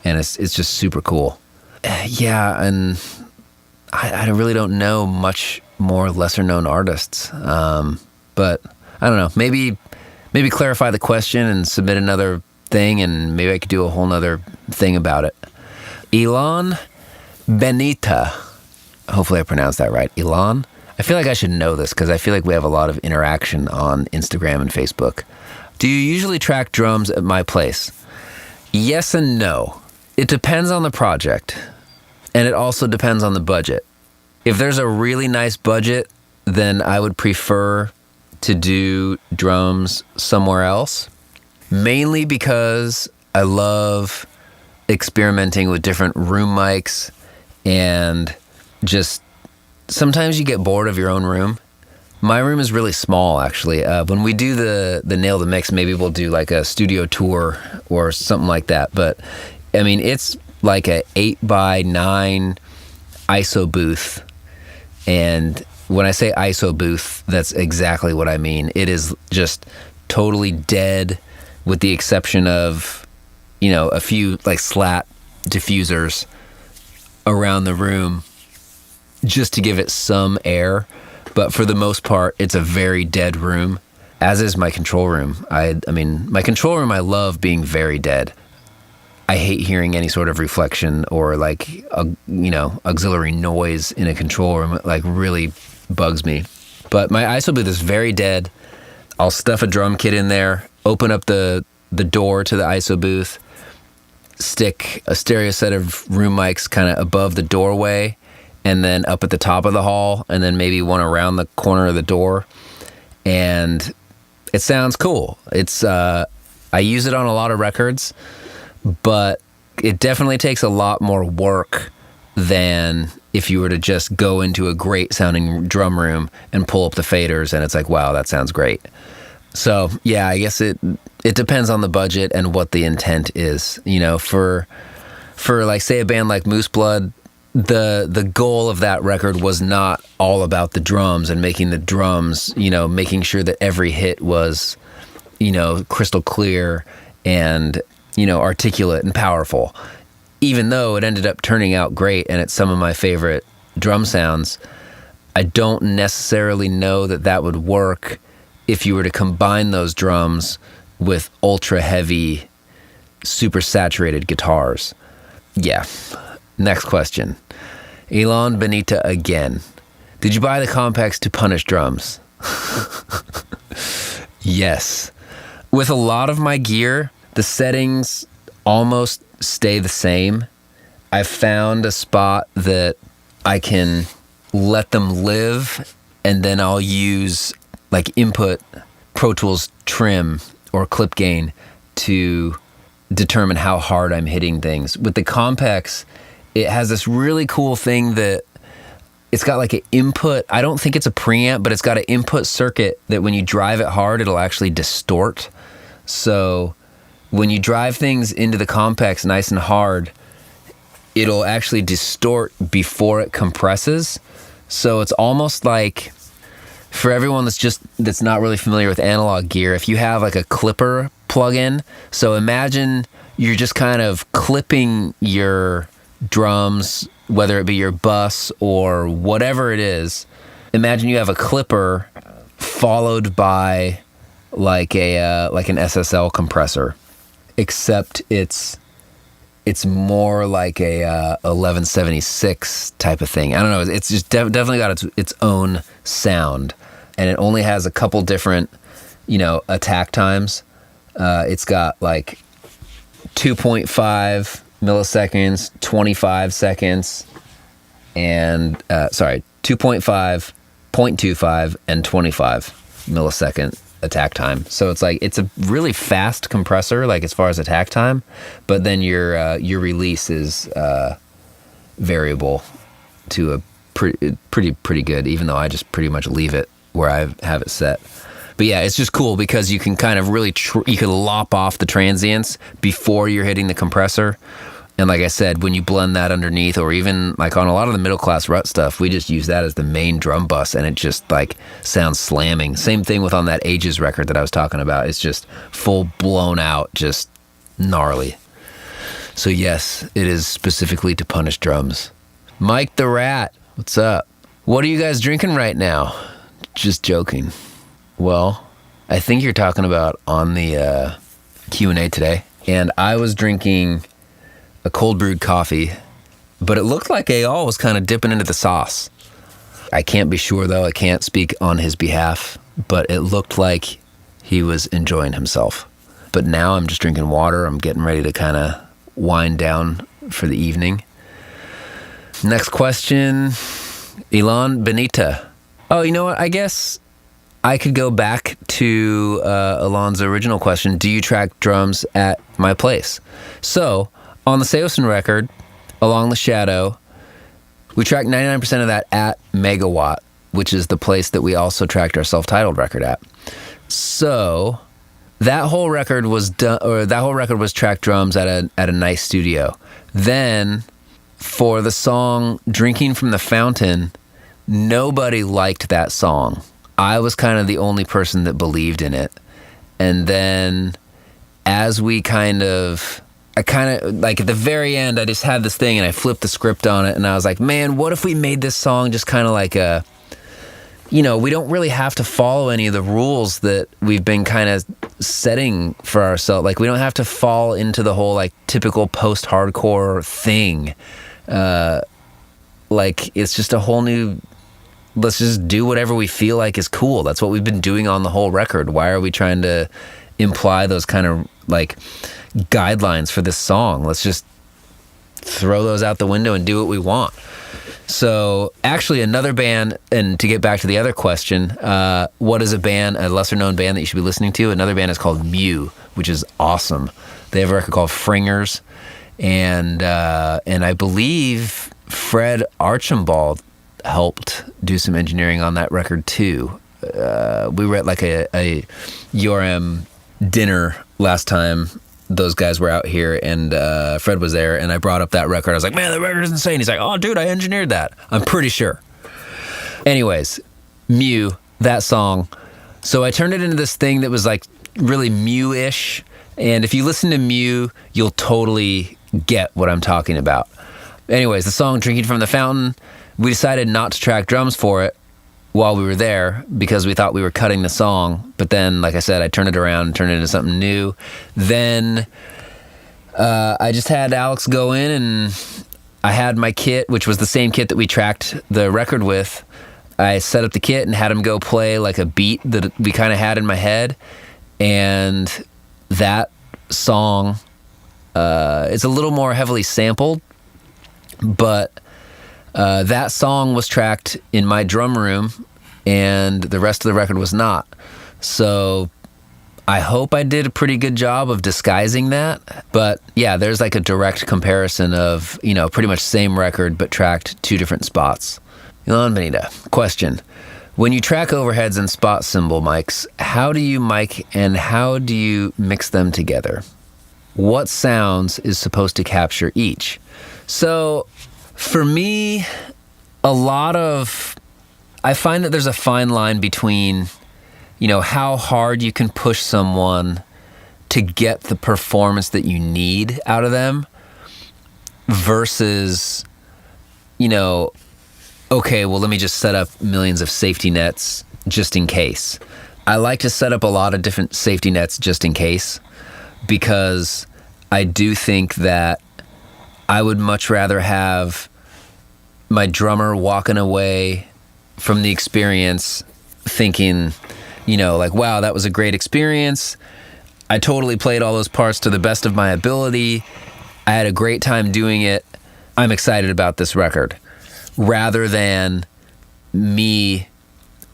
and it's just super cool. Yeah, and I really don't know much more lesser known artists, but I don't know, maybe clarify the question and submit another thing, and maybe I could do a whole nother thing about it. Ilan Benita, hopefully I pronounced that right. Ilan, I feel like I should know this because I feel like we have a lot of interaction on Instagram and Facebook. Do you usually track drums at my place? Yes and no. It depends on the project, and it also depends on the budget. If there's a really nice budget, then I would prefer to do drums somewhere else, mainly because I love experimenting with different room mics, and just sometimes you get bored of your own room. My room is really small, actually. When we do the Nail the Mix, maybe we'll do like a studio tour or something like that. But I mean, it's like a 8x9 ISO booth. And when I say ISO booth, that's exactly what I mean. It is just totally dead, with the exception of, you know, a few like slat diffusers around the room just to give it some air. But for the most part, it's a very dead room, as is my control room. I mean, my control room, I love being very dead. I hate hearing any sort of reflection or like, auxiliary noise in a control room. It like really bugs me. But my ISO booth is very dead. I'll stuff a drum kit in there, open up the door to the ISO booth, stick a stereo set of room mics kind of above the doorway, and then up at the top of the hall, and then maybe one around the corner of the door. And it sounds cool. It's I use it on a lot of records, but it definitely takes a lot more work than if you were to just go into a great sounding drum room and pull up the faders and it's like, wow, that sounds great. So yeah, I guess it depends on the budget and what the intent is. For like, say, a band like Moose Blood, the goal of that record was not all about the drums and making the drums, making sure that every hit was, crystal clear and, articulate and powerful. Even though it ended up turning out great and it's some of my favorite drum sounds, I don't necessarily know that would work if you were to combine those drums with ultra heavy, super saturated guitars. Yeah. Next question. Elon Benita again. Did you buy the compacts to punish drums? Yes. With a lot of my gear, the settings almost stay the same. I found a spot that I can let them live, and then I'll use like input Pro Tools trim or clip gain to determine how hard I'm hitting things. With the compacts, it has this really cool thing that it's got like an input. I don't think it's a preamp, but it's got an input circuit that when you drive it hard, it'll actually distort. So when you drive things into the compacts nice and hard, it'll actually distort before it compresses. So it's almost like, for everyone that's not really familiar with analog gear, if you have like a clipper plug-in, so imagine you're just kind of clipping your drums, whether it be your bus or whatever it is. Imagine you have a clipper followed by like an SSL compressor, except it's more like a 1176 type of thing. I don't know. It's just definitely got its own sound, and it only has a couple different, attack times. It's got like 2.5 milliseconds, 25 seconds, and 2.5, 0.25, and 25 millisecond attack time. So it's a really fast compressor, like as far as attack time, but then your release is variable to a pretty good, even though I just pretty much leave it where I have it set. But yeah, it's just cool because you can kind of really you can lop off the transients before you're hitting the compressor. And like I said, when you blend that underneath, or even like on a lot of the middle class rut stuff, we just use that as the main drum bus, and it just like sounds slamming. Same thing with on that Ages record that I was talking about. It's just full blown out, just gnarly. So yes, it is specifically to punish drums. Mike the Rat, what's up? What are you guys drinking right now? Just joking. Well, I think you're talking about on the Q&A today, and I was drinking a cold brewed coffee, but it looked like Eyal was kind of dipping into the sauce. I can't be sure though, I can't speak on his behalf, but it looked like he was enjoying himself. But now I'm just drinking water. I'm getting ready to kind of wind down for the evening. Next question, Elon Benita. Oh, you know what? I guess I could go back to Elon's original question. Do you track drums at my place? So on the Saosin record, Along the Shadow, we tracked 99% of that at Megawatt, which is the place that we also tracked our self-titled record at. So that whole record was tracked drums at a nice studio. Then for the song Drinking from the Fountain, nobody liked that song. I was kind of the only person that believed in it. And then as we I kind of, like at the very end, I just had this thing and I flipped the script on it and I was like, man, what if we made this song just kind of like we don't really have to follow any of the rules that we've been kind of setting for ourselves. Like we don't have to fall into the whole like typical post-hardcore thing. Like it's just a whole new, let's just do whatever we feel like is cool. That's what we've been doing on the whole record. Why are we trying to imply those kind of like guidelines for this song? Let's just throw those out the window and do what we want. So actually another band, and to get back to the other question, what is a lesser known band that you should be listening to? Another band is called Mew, which is awesome. They have a record called Fringers, and I believe Fred Archambault helped do some engineering on that record too. We were at like a URM dinner last time those guys were out here, and Fred was there, and I brought up that record. I was like, man, the record is insane. He's like, oh, dude, I engineered that. I'm pretty sure. Anyways, Mew, that song. So I turned it into this thing that was like really Mew-ish, and if you listen to Mew, you'll totally get what I'm talking about. Anyways, the song Drinking from the Fountain, we decided not to track drums for it while we were there because we thought we were cutting the song. But then, like I said, I turned it around and turned it into something new. Then I just had Alex go in, and I had my kit, which was the same kit that we tracked the record with. I set up the kit and had him go play like a beat that we kind of had in my head. And that song, it's a little more heavily sampled, but that song was tracked in my drum room, and the rest of the record was not. So I hope I did a pretty good job of disguising that. But yeah, there's like a direct comparison of, pretty much same record, but tracked two different spots. Elon Benita, question. When you track overheads and spot cymbal mics, how do you mic and how do you mix them together? What sounds is supposed to capture each? So for me, I find that there's a fine line between, how hard you can push someone to get the performance that you need out of them versus, okay, well, let me just set up millions of safety nets just in case. I like to set up a lot of different safety nets just in case because I do think that I would much rather have my drummer walking away from the experience thinking, like, wow, that was a great experience. I totally played all those parts to the best of my ability. I had a great time doing it. I'm excited about this record. Rather than me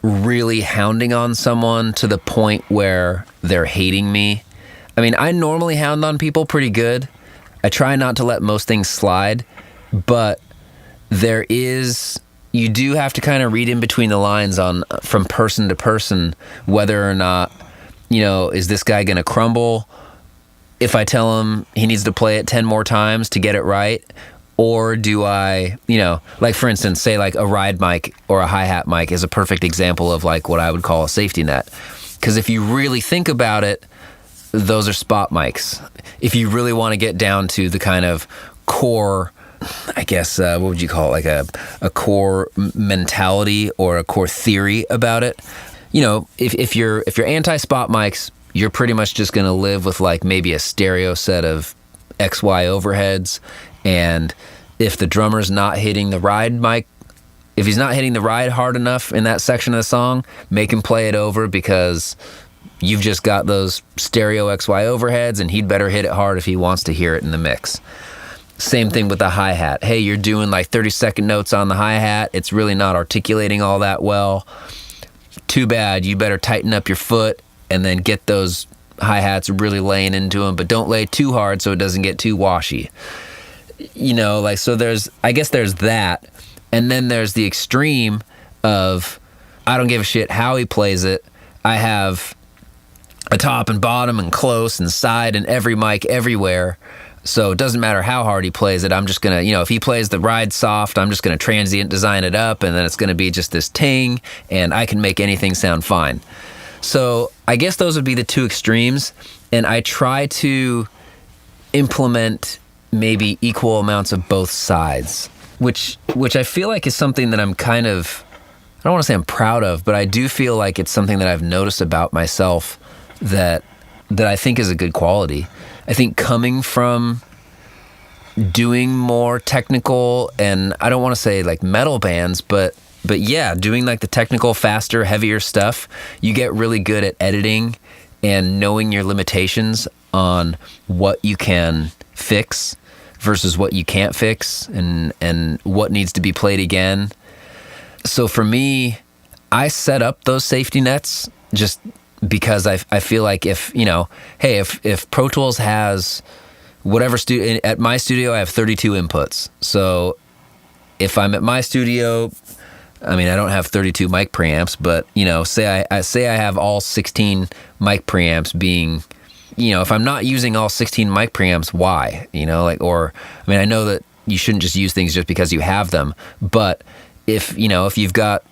really hounding on someone to the point where they're hating me. I mean, I normally hound on people pretty good. I try not to let most things slide, but you do have to kind of read in between the lines from person to person whether or not, is this guy going to crumble if I tell him he needs to play it 10 more times to get it right? Or do I, like for instance, say like a ride mic or a hi-hat mic is a perfect example of like what I would call a safety net. Because if you really think about it, those are spot mics. If you really want to get down to the kind of core, I guess, what would you call it? Like a core mentality or a core theory about it. If you're anti-spot mics, you're pretty much just going to live with like maybe a stereo set of XY overheads. And if the drummer's not hitting the ride mic, if he's not hitting the ride hard enough in that section of the song, make him play it over because you've just got those stereo XY overheads and he'd better hit it hard if he wants to hear it in the mix. Same thing with the hi-hat. Hey, you're doing like 30-second notes on the hi-hat. It's really not articulating all that well. Too bad. You better tighten up your foot and then get those hi-hats really laying into them, but don't lay too hard so it doesn't get too washy. So there's that. And then there's the extreme of, I don't give a shit how he plays it. I have a top and bottom and close and side and every mic everywhere. So it doesn't matter how hard he plays it. I'm just going to, if he plays the ride soft, I'm just going to transient design it up and then it's going to be just this ting and I can make anything sound fine. So I guess those would be the two extremes. And I try to implement maybe equal amounts of both sides, which I feel like is something that I'm kind of, I don't want to say I'm proud of, but I do feel like it's something that I've noticed about myself that I think is a good quality. I think coming from doing more technical, and I don't want to say like metal bands, but yeah, doing like the technical, faster, heavier stuff, you get really good at editing and knowing your limitations on what you can fix versus what you can't fix and what needs to be played again. So for me, I set up those safety nets just because I feel like if Pro Tools has whatever at my studio, I have 32 inputs. So if I'm at my studio, I mean, I don't have 32 mic preamps, but, say I have all 16 mic preamps being, if I'm not using all 16 mic preamps, why? I know that you shouldn't just use things just because you have them, but if you've got,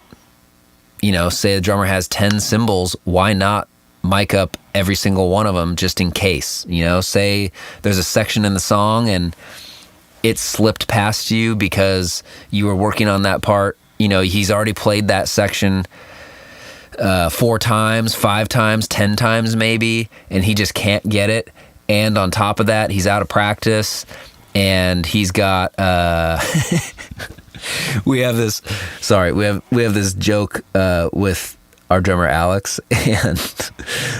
say the drummer has 10 cymbals, why not mic up every single one of them just in case? Say there's a section in the song and it slipped past you because you were working on that part. He's already played that section 4 times, 5 times, 10 times maybe, and he just can't get it. And on top of that, he's out of practice, and he's got we have this joke with our drummer Alex, and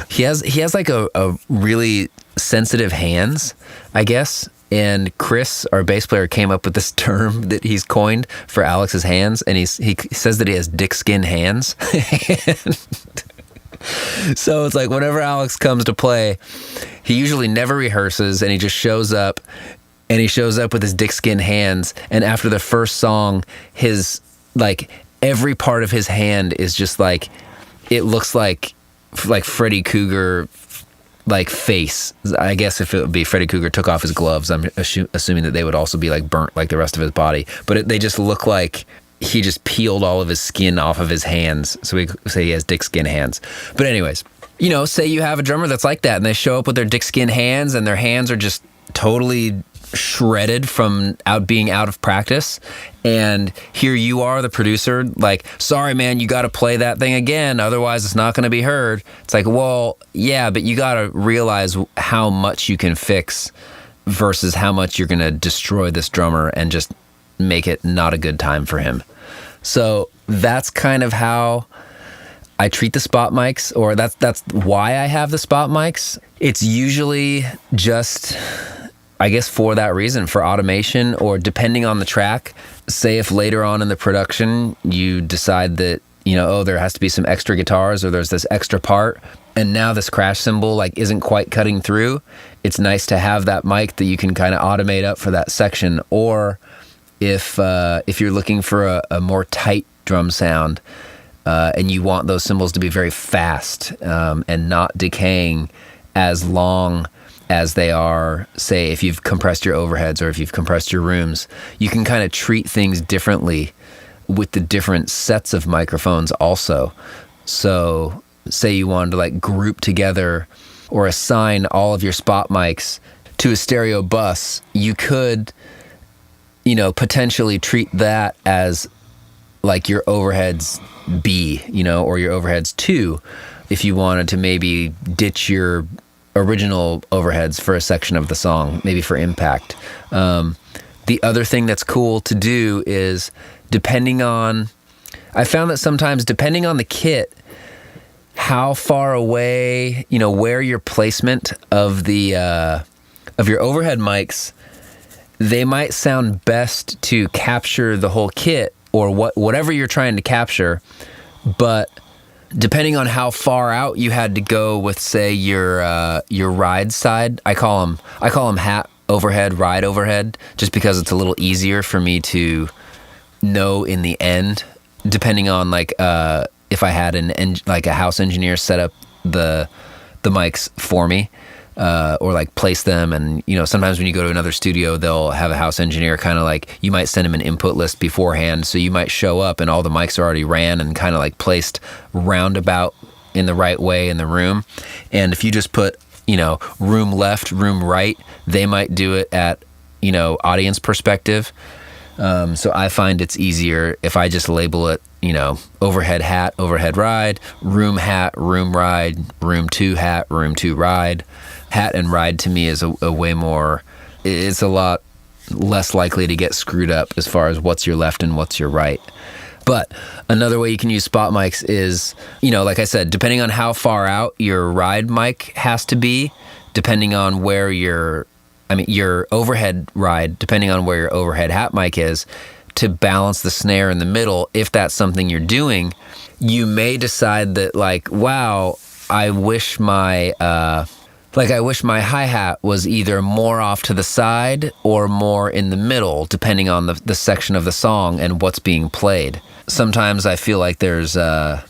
he has like a really sensitive hands, I guess. And Chris, our bass player, came up with this term that he's coined for Alex's hands, and he says that he has dick skin hands. So it's like whenever Alex comes to play, he usually never rehearses, and he just shows up, and he shows up with his dick skin hands. And after the first song, his every part of his hand is just like, it looks like Freddy Krueger. Face. I guess if it would be Freddy Krueger took off his gloves, I'm assuming that they would also be burnt like the rest of his body. But they just look like he just peeled all of his skin off of his hands. So we say he has dick skin hands. But anyways, say you have a drummer that's like that, and they show up with their dick skin hands, and their hands are just totally shredded from being out of practice, and here you are, the producer, sorry man, you got to play that thing again, otherwise it's not going to be heard. It's like, well, yeah, but you got to realize how much you can fix versus how much you're going to destroy this drummer and just make it not a good time for him. So that's kind of how I treat the spot mics, or that's why I have the spot mics. It's usually just, I guess, for that reason, for automation, or depending on the track. Say if later on in the production you decide that, there has to be some extra guitars, or there's this extra part, and now this crash cymbal isn't quite cutting through. It's nice to have that mic that you can kind of automate up for that section. Or if you're looking for a more tight drum sound, and you want those cymbals to be very fast and not decaying as long as they are, say, if you've compressed your overheads or if you've compressed your rooms, you can kind of treat things differently with the different sets of microphones also. So say you wanted to group together or assign all of your spot mics to a stereo bus, you could, potentially treat that as your overheads B, or your overheads 2, if you wanted to maybe ditch your original overheads for a section of the song, maybe for impact. The other thing that's cool to do is, I found that sometimes depending on the kit, how far away, where your placement of the of your overhead mics, they might sound best to capture the whole kit or whatever you're trying to capture, but depending on how far out you had to go with, say, your ride side, I call them hat overhead, ride overhead, just because it's a little easier for me to know in the end. Depending on if I had a house engineer set up the mics for me, or place them, and sometimes when you go to another studio, they'll have a house engineer kind of you might send them an input list beforehand, so you might show up and all the mics are already ran and kind of placed roundabout in the right way in the room. And if you just put room left, room right, they might do it at audience perspective. So I find it's easier if I just label it overhead hat, overhead ride, room hat, room ride, room 2 hat, room 2 ride. Hat and ride to me is a way more, it's a lot less likely to get screwed up as far as what's your left and what's your right. But another way you can use spot mics is, like I said, depending on how far out your ride mic has to be, depending on where your overhead ride, depending on where your overhead hat mic is, to balance the snare in the middle, if that's something you're doing, you may decide that wow, I wish my Like, I wish my hi-hat was either more off to the side or more in the middle, depending on the section of the song and what's being played. Sometimes I feel like there's a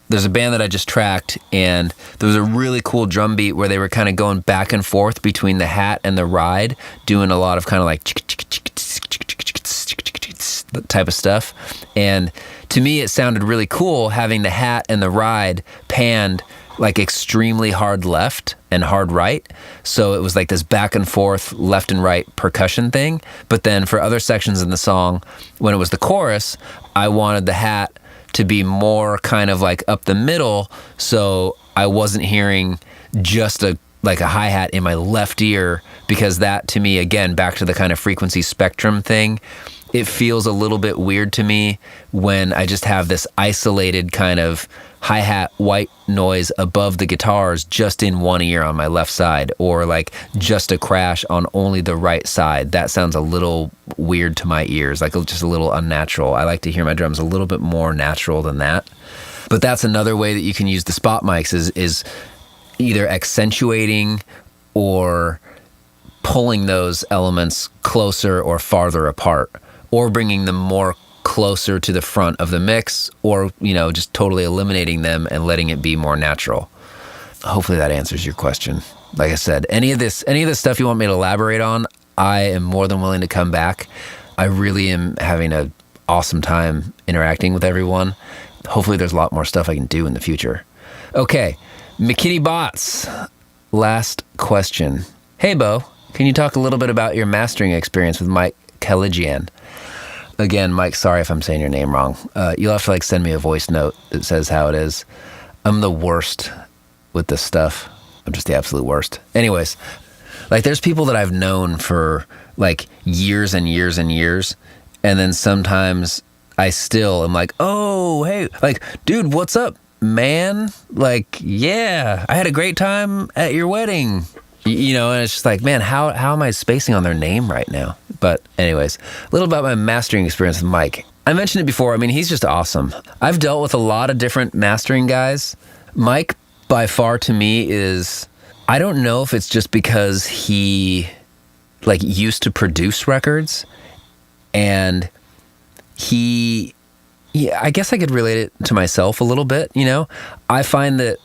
band that I just tracked, and there was a really cool drum beat where they were kind of going back and forth between the hat and the ride, doing a lot of kind of like type of stuff. And to me, it sounded really cool having the hat and the ride panned like extremely hard left and hard right. So it was like this back and forth left and right percussion thing. But then for other sections in the song, when it was the chorus, I wanted the hat to be more kind of like up the middle, so I wasn't hearing just a hi-hat in my left ear, because that, to me, again, back to the kind of frequency spectrum thing, it feels a little bit weird to me when I just have this isolated kind of hi-hat white noise above the guitars just in one ear on my left side, or like just a crash on only the right side. That sounds a little weird to my ears, like just a little unnatural. I like to hear my drums a little bit more natural than that. But that's another way that you can use the spot mics is either accentuating or pulling those elements closer or farther apart, or bringing them more closer to the front of the mix, or, just totally eliminating them and letting it be more natural. Hopefully that answers your question. Like I said, any of this stuff you want me to elaborate on, I am more than willing to come back. I really am having an awesome time interacting with everyone. Hopefully there's a lot more stuff I can do in the future. Okay, McKinney Bots, last question. Hey, Beau, can you talk a little bit about your mastering experience with Mike Kaligian? Again, Mike, sorry if I'm saying your name wrong. You'll have to send me a voice note that says how it is. I'm the worst with this stuff. I'm just the absolute worst. Anyways, there's people that I've known for years and years and years, and then sometimes I still am like, oh, hey, dude, what's up, man? Yeah, I had a great time at your wedding. And it's just man, how am I spacing on their name right now? But anyways, a little about my mastering experience with Mike. I mentioned it before. I mean, he's just awesome. I've dealt with a lot of different mastering guys. Mike, by far, to me, is, I don't know if it's just because he used to produce records, and I guess I could relate it to myself a little bit. I find that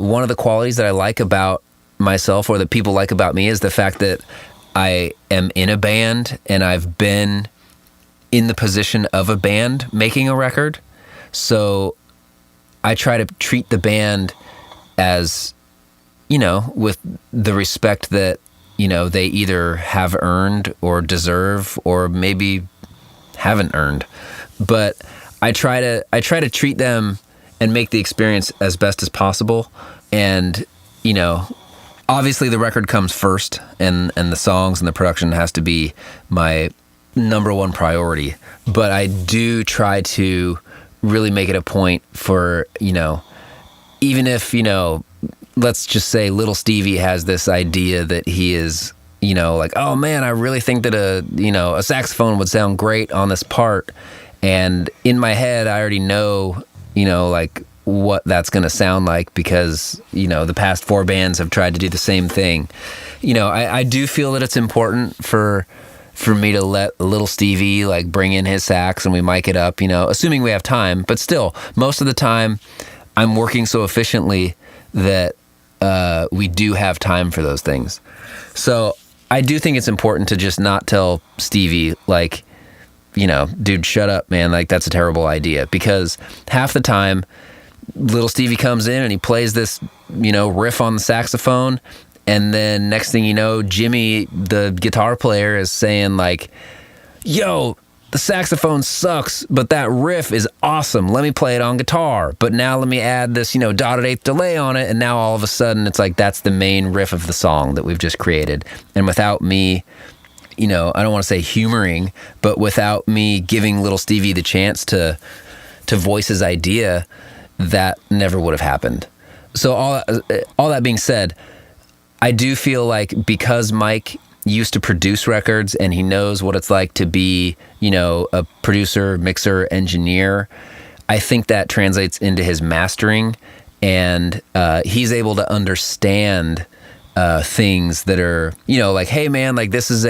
one of the qualities that I like about myself, or that people like about me, is the fact that I am in a band and I've been in the position of a band making a record. So I try to treat the band as, with the respect that, they either have earned or deserve, or maybe haven't earned. But I try to treat them and make the experience as best as possible. And, obviously the record comes first, and the songs and the production has to be my number one priority. But I do try to really make it a point for, even if, let's just say little Stevie has this idea that he is, oh man, I really think that a saxophone would sound great on this part. And in my head, I already know, what that's going to sound like, because, the past 4 bands have tried to do the same thing. I do feel that it's important for me to let little Stevie bring in his sax and we mic it up, assuming we have time. But still, most of the time I'm working so efficiently that we do have time for those things. So I do think it's important to just not tell Stevie dude, shut up, man. That's a terrible idea, because half the time little Stevie comes in and he plays this, riff on the saxophone. And then next thing you know, Jimmy, the guitar player, is saying yo, the saxophone sucks, but that riff is awesome. Let me play it on guitar. But now let me add this, dotted eighth delay on it. And now all of a sudden it's that's the main riff of the song that we've just created. And without me, I don't want to say humoring, but without me giving little Stevie the chance to voice his idea, that never would have happened. So all that being said, I do feel because Mike used to produce records and he knows what it's like to be, a producer, mixer, engineer, I think that translates into his mastering, and he's able to understand things that are, like, hey man, like this is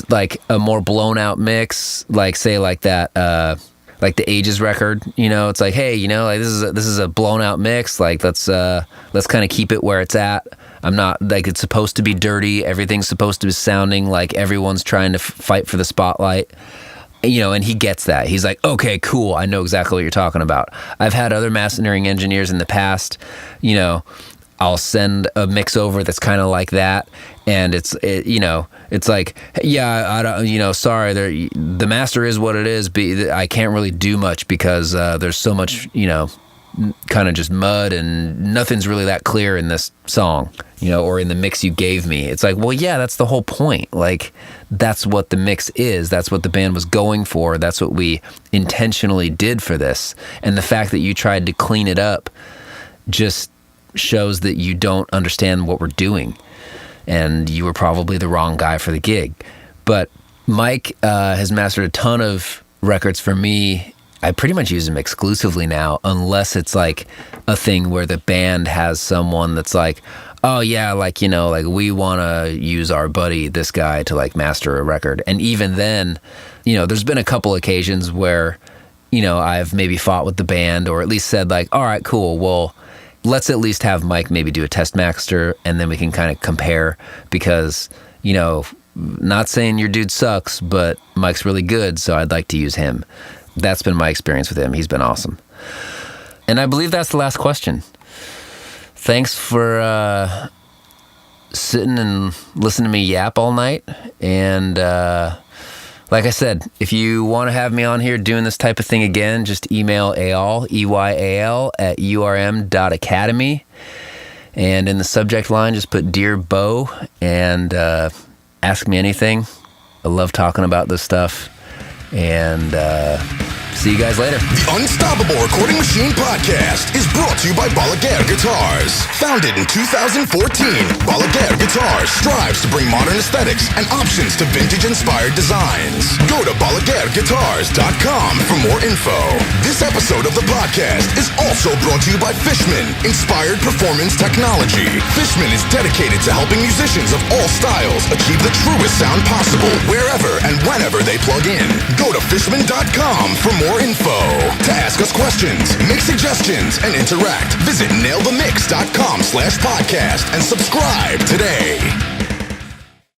like a more blown out mix, like say like that, like the Ages record, it's like, hey, like this is a blown out mix. Like let's kind of keep it where it's at. I'm not like, it's supposed to be dirty. Everything's supposed to be sounding like everyone's trying to fight for the spotlight. And he gets that. He's like, okay, cool. I know exactly what you're talking about. I've had other mastering engineers in the past, I'll send a mix over that's kind of like that. And it's like, yeah, I don't, sorry, the master is what it is. But I can't really do much because there's so much, kind of just mud and nothing's really that clear in this song, or in the mix you gave me. It's like, well, yeah, that's the whole point. Like, that's what the mix is. That's what the band was going for. That's what we intentionally did for this. And the fact that you tried to clean it up just shows that you don't understand what we're doing. And you were probably the wrong guy for the gig. But Mike has mastered a ton of records for me. I pretty much use him exclusively now, unless it's like a thing where the band has someone that's like, oh yeah, like, like we want to use our buddy, this guy, to like master a record. And even then, there's been a couple occasions where, I've maybe fought with the band or at least said like, all right, cool, well, let's at least have Mike maybe do a test master and then we can kind of compare because, not saying your dude sucks, but Mike's really good, so I'd like to use him. That's been my experience with him. He's been awesome. And I believe that's the last question. Thanks for sitting and listening to me yap all night. And like I said, if you want to have me on here doing this type of thing again, just email Eyal, EYAL, at urm.academy. And in the subject line, just put Dear Beau and ask me anything. I love talking about this stuff. And see you guys later. The Unstoppable Recording Machine Podcast is brought to you by Balaguer Guitars. Founded in 2014, Balaguer Guitars strives to bring modern aesthetics and options to vintage-inspired designs. Go to BalaguerGuitars.com for more info. This episode of the podcast is also brought to you by Fishman, Inspired Performance Technology. Fishman is dedicated to helping musicians of all styles achieve the truest sound possible wherever and whenever they plug in. Go to Fishman.com for more info. To ask us questions, make suggestions, and interact, visit nailthemix.com/podcast and subscribe today.